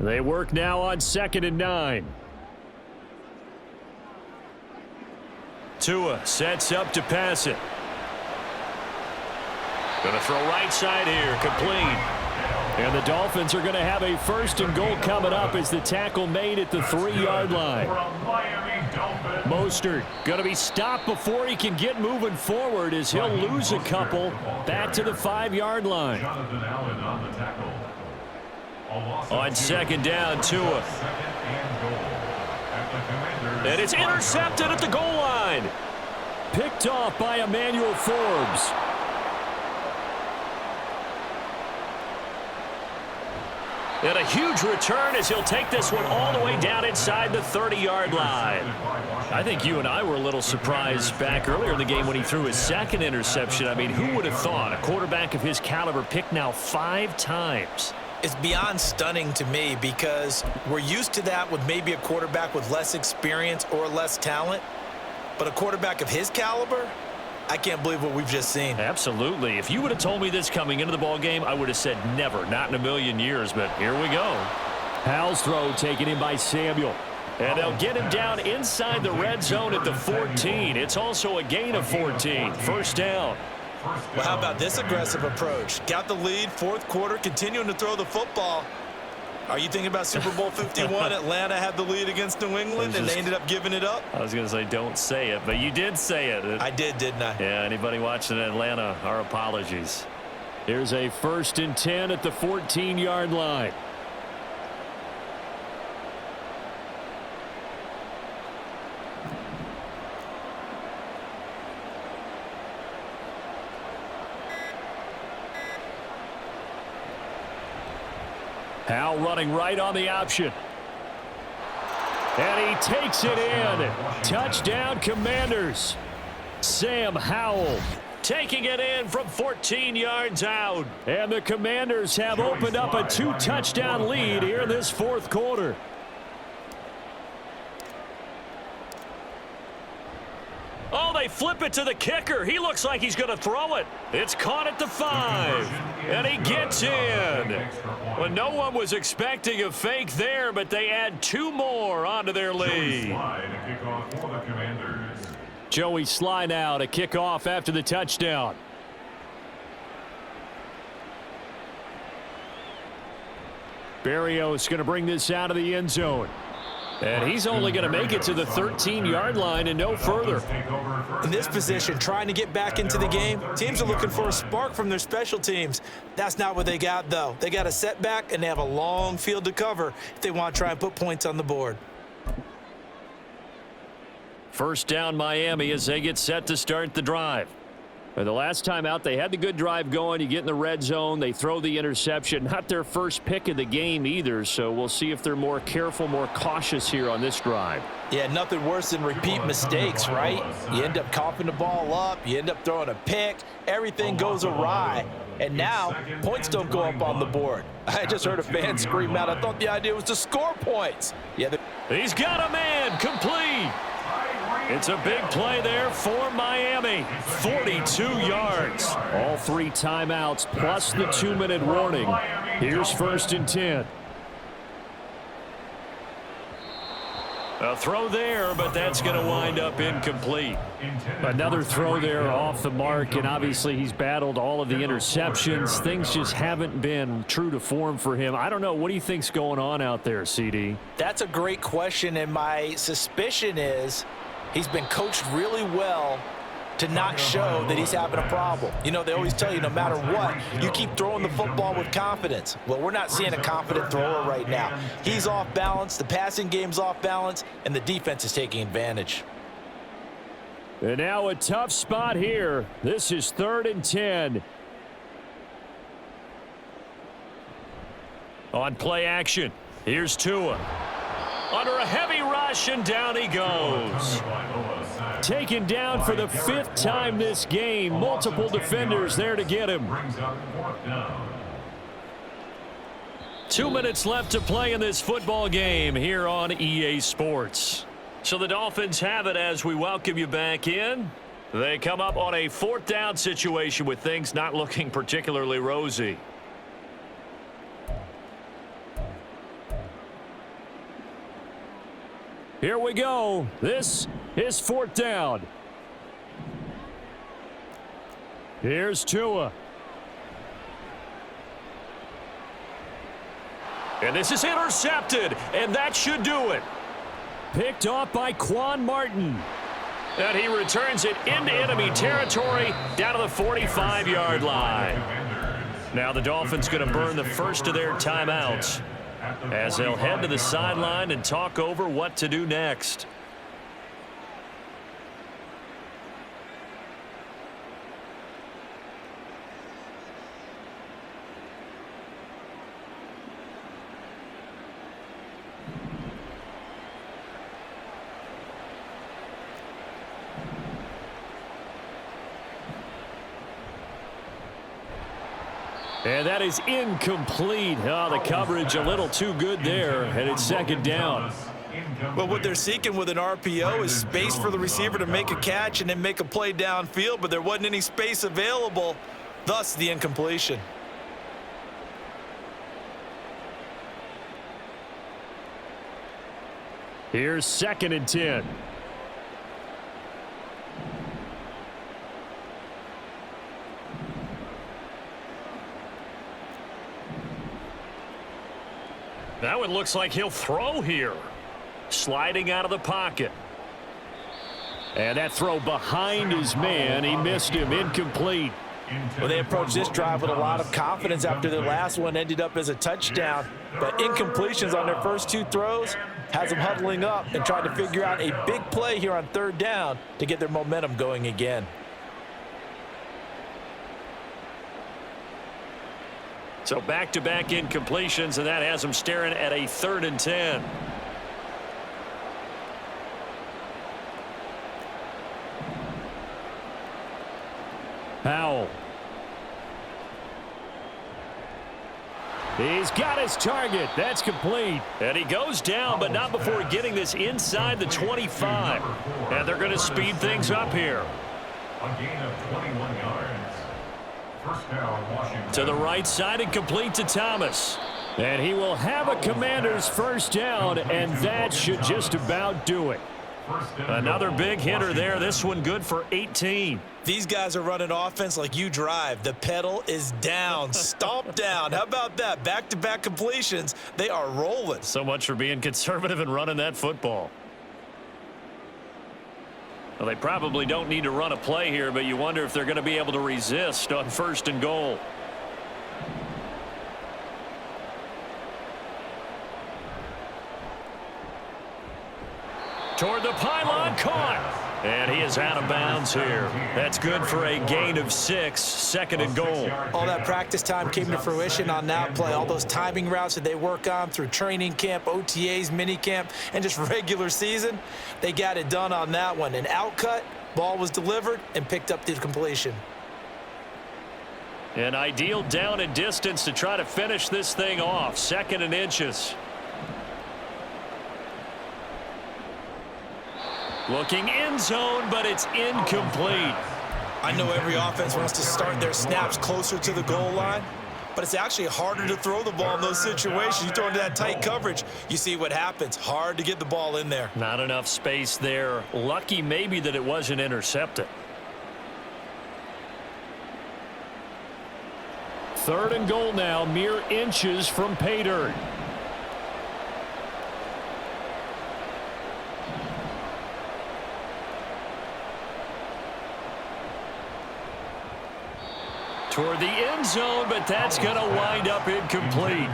They work now on 2nd and 9. Tua sets up to pass it. Going to throw right side here, complete. And the Dolphins are going to have a 1st and goal coming up as the tackle made at the 3-yard line. Mostert going to be stopped before he can get moving forward as he'll lose a couple back to the 5-yard line. On 2nd down, Tua. And it's intercepted at the goal line. Picked off by Emmanuel Forbes. And a huge return as he'll take this one all the way down inside the 30-yard line. I think you and I were a little surprised back earlier in the game when he threw his 2nd interception. I mean, who would have thought a quarterback of his caliber picked now 5 times? It's beyond stunning to me because we're used to that with maybe a quarterback with less experience or less talent. But a quarterback of his caliber, I can't believe what we've just seen. Absolutely. If you would have told me this coming into the ball game, I would have said never, not in a million years. But here we go. Howell's throw taken in by Samuel. And they'll get him down inside the red zone at the 14. It's also a gain of 14. 1st down. Well, how about this aggressive approach? Got the lead, 4th quarter, continuing to throw the football. Are you thinking about Super Bowl 51? Atlanta had the lead against New England, and they ended up giving it up? I was going to say don't say it, but you did say it. I did, didn't I? Yeah, anybody watching Atlanta, our apologies. Here's a 1st and 10 at the 14-yard line. Howell running right on the option. And he takes it in. Touchdown, Commanders. Sam Howell taking it in from 14 yards out. And the Commanders have opened up a 2-touchdown lead here in this 4th quarter. Oh, they flip it to the kicker. He looks like he's going to throw it. It's caught at the 5. And he gets in. Well, no one was expecting a fake there, but they add 2 more onto their lead. Joey Sly now to kick off after the touchdown. Berrios going to bring this out of the end zone. And he's only going to make it to the 13-yard line and no further. In this position, trying to get back into the game, teams are looking for a spark from their special teams. That's not what they got, though. They got a setback, and they have a long field to cover if they want to try and put points on the board. 1st down, Miami, as they get set to start the drive. The last time out, they had the good drive going. You get in the red zone. They throw the interception. Not their first pick of the game either, so we'll see if they're more careful, more cautious here on this drive. Yeah, nothing worse than repeat mistakes, right? You end up coughing the ball up. You end up throwing a pick. Everything goes awry. And now, points don't go up on the board. I just heard a fan scream out. I thought the idea was to score points. Yeah, he's got a man complete. It's a big play there for Miami. 42 yards. All 3 timeouts plus the 2-minute warning. Here's 1st and 10. A throw there, but that's going to wind up incomplete. Another throw there off the mark, and obviously he's battled all of the interceptions. Things just haven't been true to form for him. I don't know. What do you think's going on out there, CD? That's a great question, and my suspicion is he's been coached really well to not show that he's having a problem. You know, they always tell you no matter what, you keep throwing the football with confidence. Well, we're not seeing a confident thrower right now. He's off balance, the passing game's off balance, and the defense is taking advantage. And now a tough spot here. This is 3rd and 10. On play action, here's Tua. Under a heavy rush, and down he goes. Taken down for the 5th time this game. Multiple defenders there to get him. 2 minutes left to play in this football game here on EA Sports. So the Dolphins have it as we welcome you back in. They come up on a 4th down situation with things not looking particularly rosy. Here we go. This is 4th down. Here's Tua. And this is intercepted, and that should do it. Picked off by Quan Martin. And he returns it into enemy territory down to the 45-yard line. Now the Dolphins going to burn the first of their timeouts as they'll head to the sideline and talk over what to do next. And that is incomplete. Oh, the coverage a little too good there, and it's second down. Well, what they're seeking with an RPO is space for the receiver to make a catch and then make a play downfield, but there wasn't any space available, thus the incompletion. Here's 2nd and 10. That one looks like he'll throw here. Sliding out of the pocket. And that throw behind his man. He missed him. Incomplete. Well, they approached this drive with a lot of confidence after their last one ended up as a touchdown. But incompletions on their first 2 throws has them huddling up and trying to figure out a big play here on 3rd down to get their momentum going again. So back-to-back incompletions, and that has them staring at a 3rd and 10. Powell. He's got his target. That's complete. And he goes down, but not before getting this inside the 25. And they're going to speed things up here. A gain of 21 yards. First down, Washington. To the right side and complete to Thomas. And he will have a Commander's first down, and that should just about do it. Another big hitter there. This one good for 18. These guys are running offense like you drive. The pedal is down, stomp down. How about that? Back-to-back completions. They are rolling. So much for being conservative and running that football. Well, they probably don't need to run a play here, but you wonder if they're going to be able to resist on 1st and goal. Toward the pylon, caught. And he is out of bounds here. That's good for a gain of 6, 2nd and goal. All that practice time came to fruition on that play. All those timing routes that they work on through training camp, OTAs, mini camp, and just regular season, they got it done on that one. An outcut, ball was delivered, and picked up the completion. An ideal down and distance to try to finish this thing off. 2nd and inches. Looking end zone, but it's incomplete. I know every offense wants to start their snaps closer to the goal line, but it's actually harder to throw the ball in those situations. You throw into that tight coverage, you see what happens. Hard to get the ball in there. Not enough space there. Lucky maybe that it wasn't intercepted. 3rd and goal now, mere inches from pay dirt. Toward the end zone, but that's going to wind up incomplete.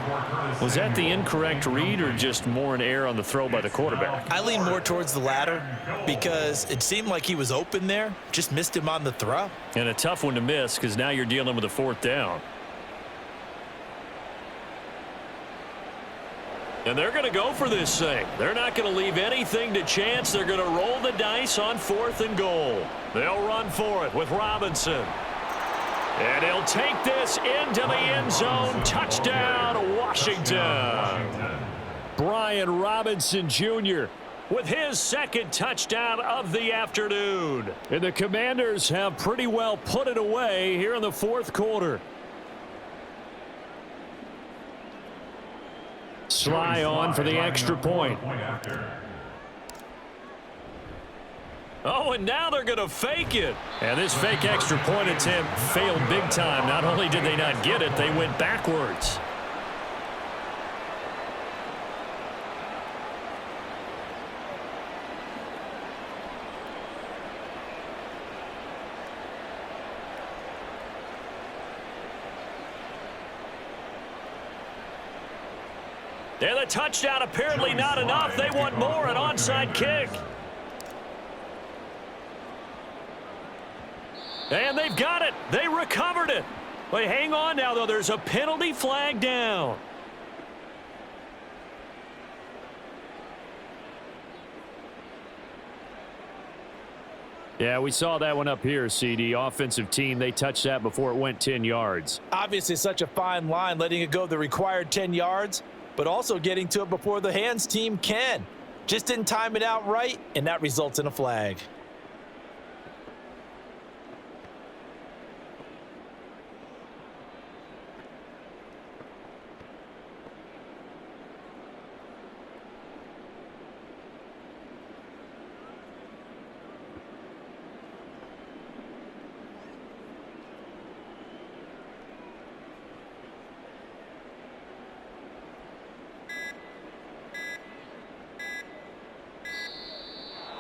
Was that the incorrect read or just more an error on the throw by the quarterback? I lean more towards the latter because it seemed like he was open there, just missed him on the throw. And a tough one to miss because now you're dealing with a 4th down. And they're going to go for this thing. They're not going to leave anything to chance. They're going to roll the dice on 4th and goal. They'll run for it with Robinson. And he'll take this into the end zone. Touchdown, Washington. Brian Robinson Jr. with his 2nd touchdown of the afternoon. And the Commanders have pretty well put it away here in the 4th quarter. Sly on for the extra point. Oh, and now they're going to fake it. And this fake extra point attempt failed big time. Not only did they not get it, they went backwards. And the touchdown apparently not enough. They want more, an onside kick. And they've got it. They recovered it. But hang on now, though. There's a penalty flag down. Yeah, we saw that one up here, CD. Offensive team, they touched that before it went 10 yards. Obviously, such a fine line, letting it go the required 10 yards, but also getting to it before the hands team can. Just didn't time it out right, and that results in a flag.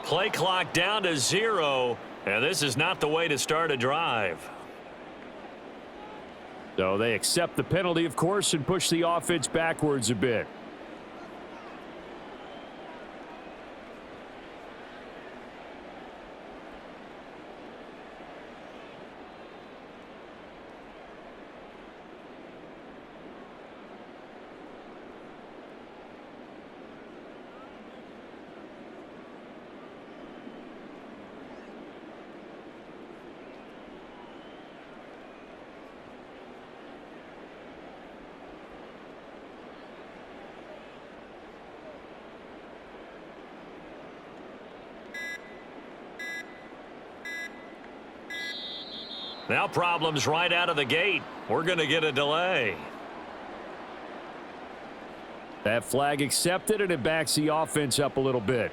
Play clock down to 0, and this is not the way to start a drive. So they accept the penalty, of course, and push the offense backwards a bit. Now problems right out of the gate. We're going to get a delay. That flag accepted, and it backs the offense up a little bit.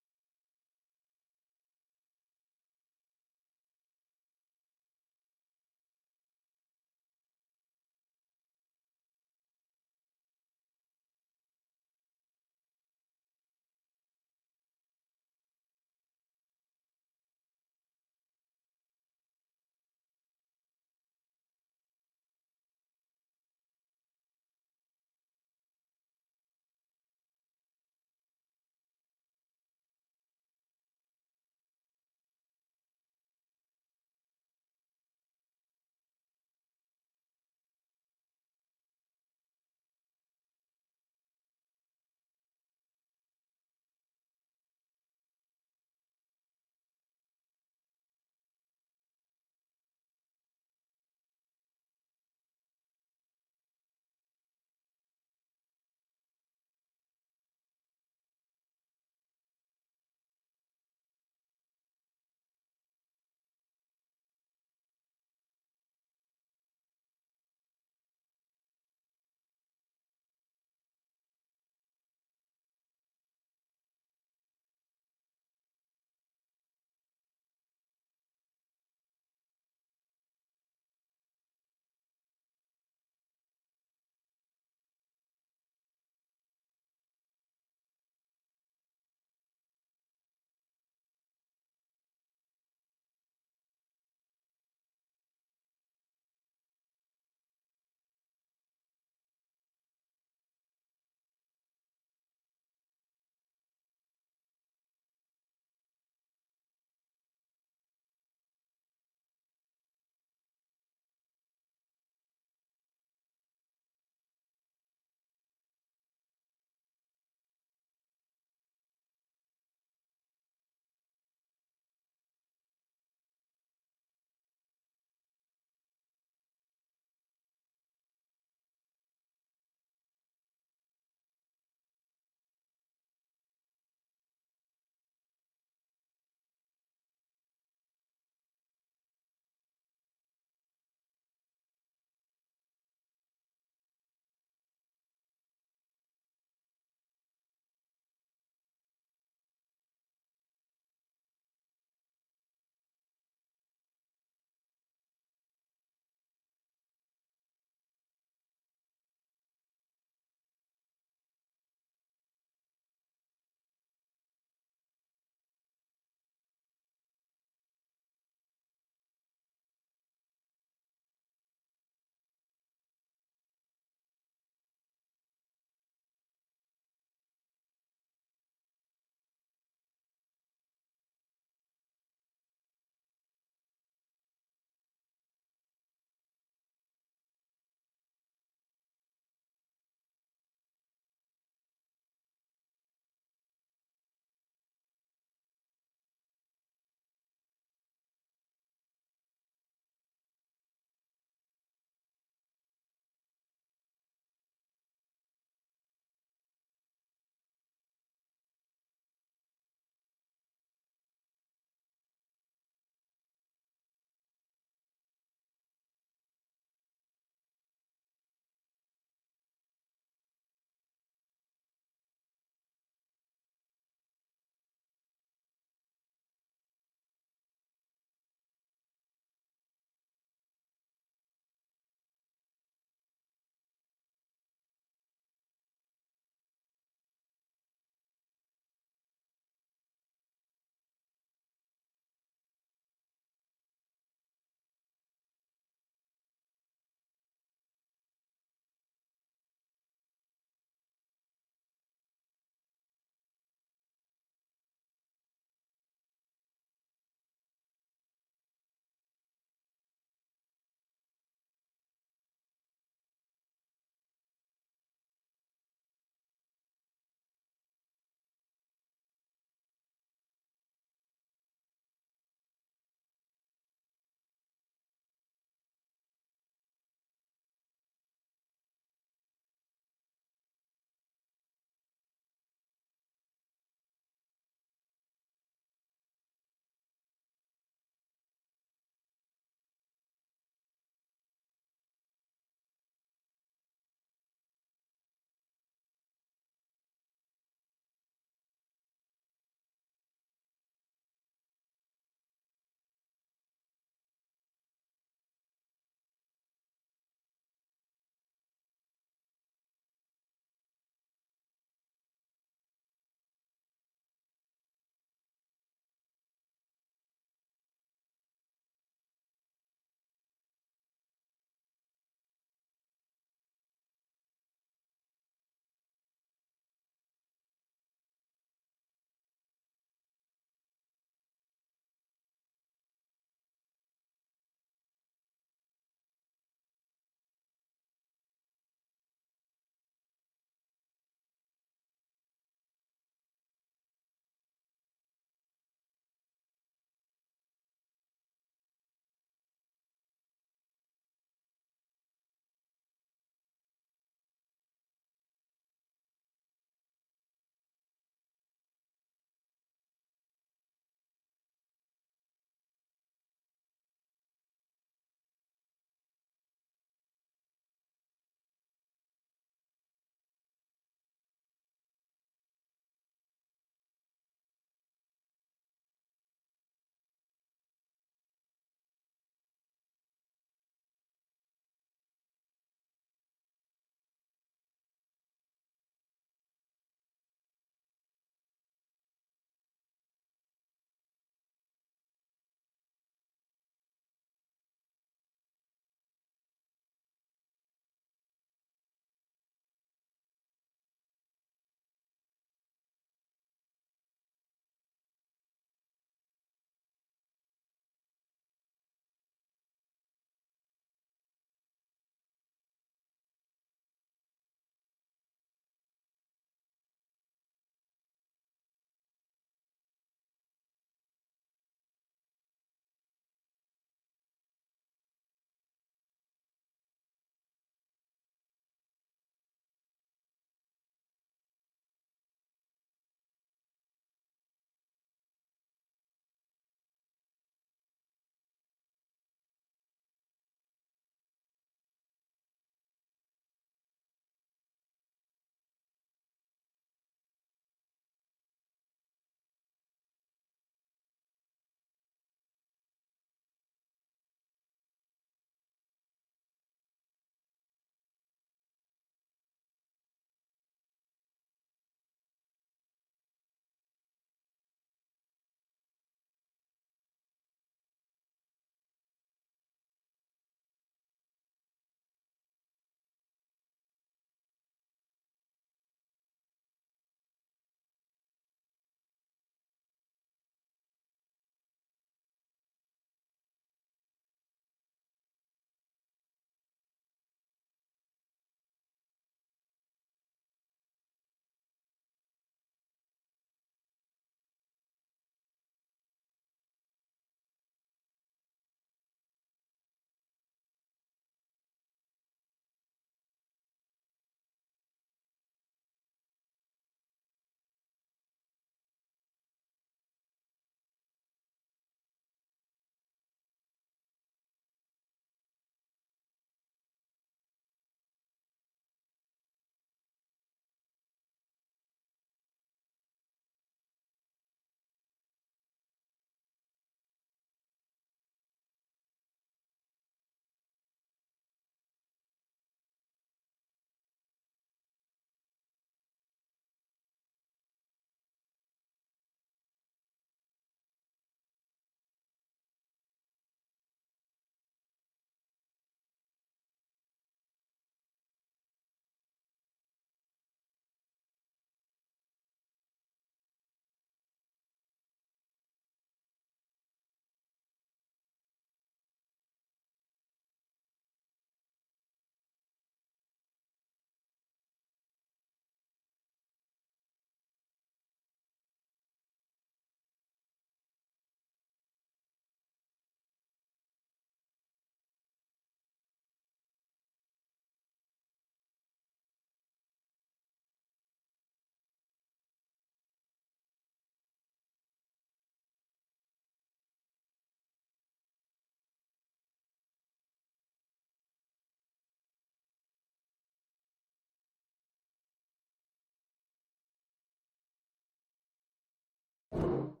Washington.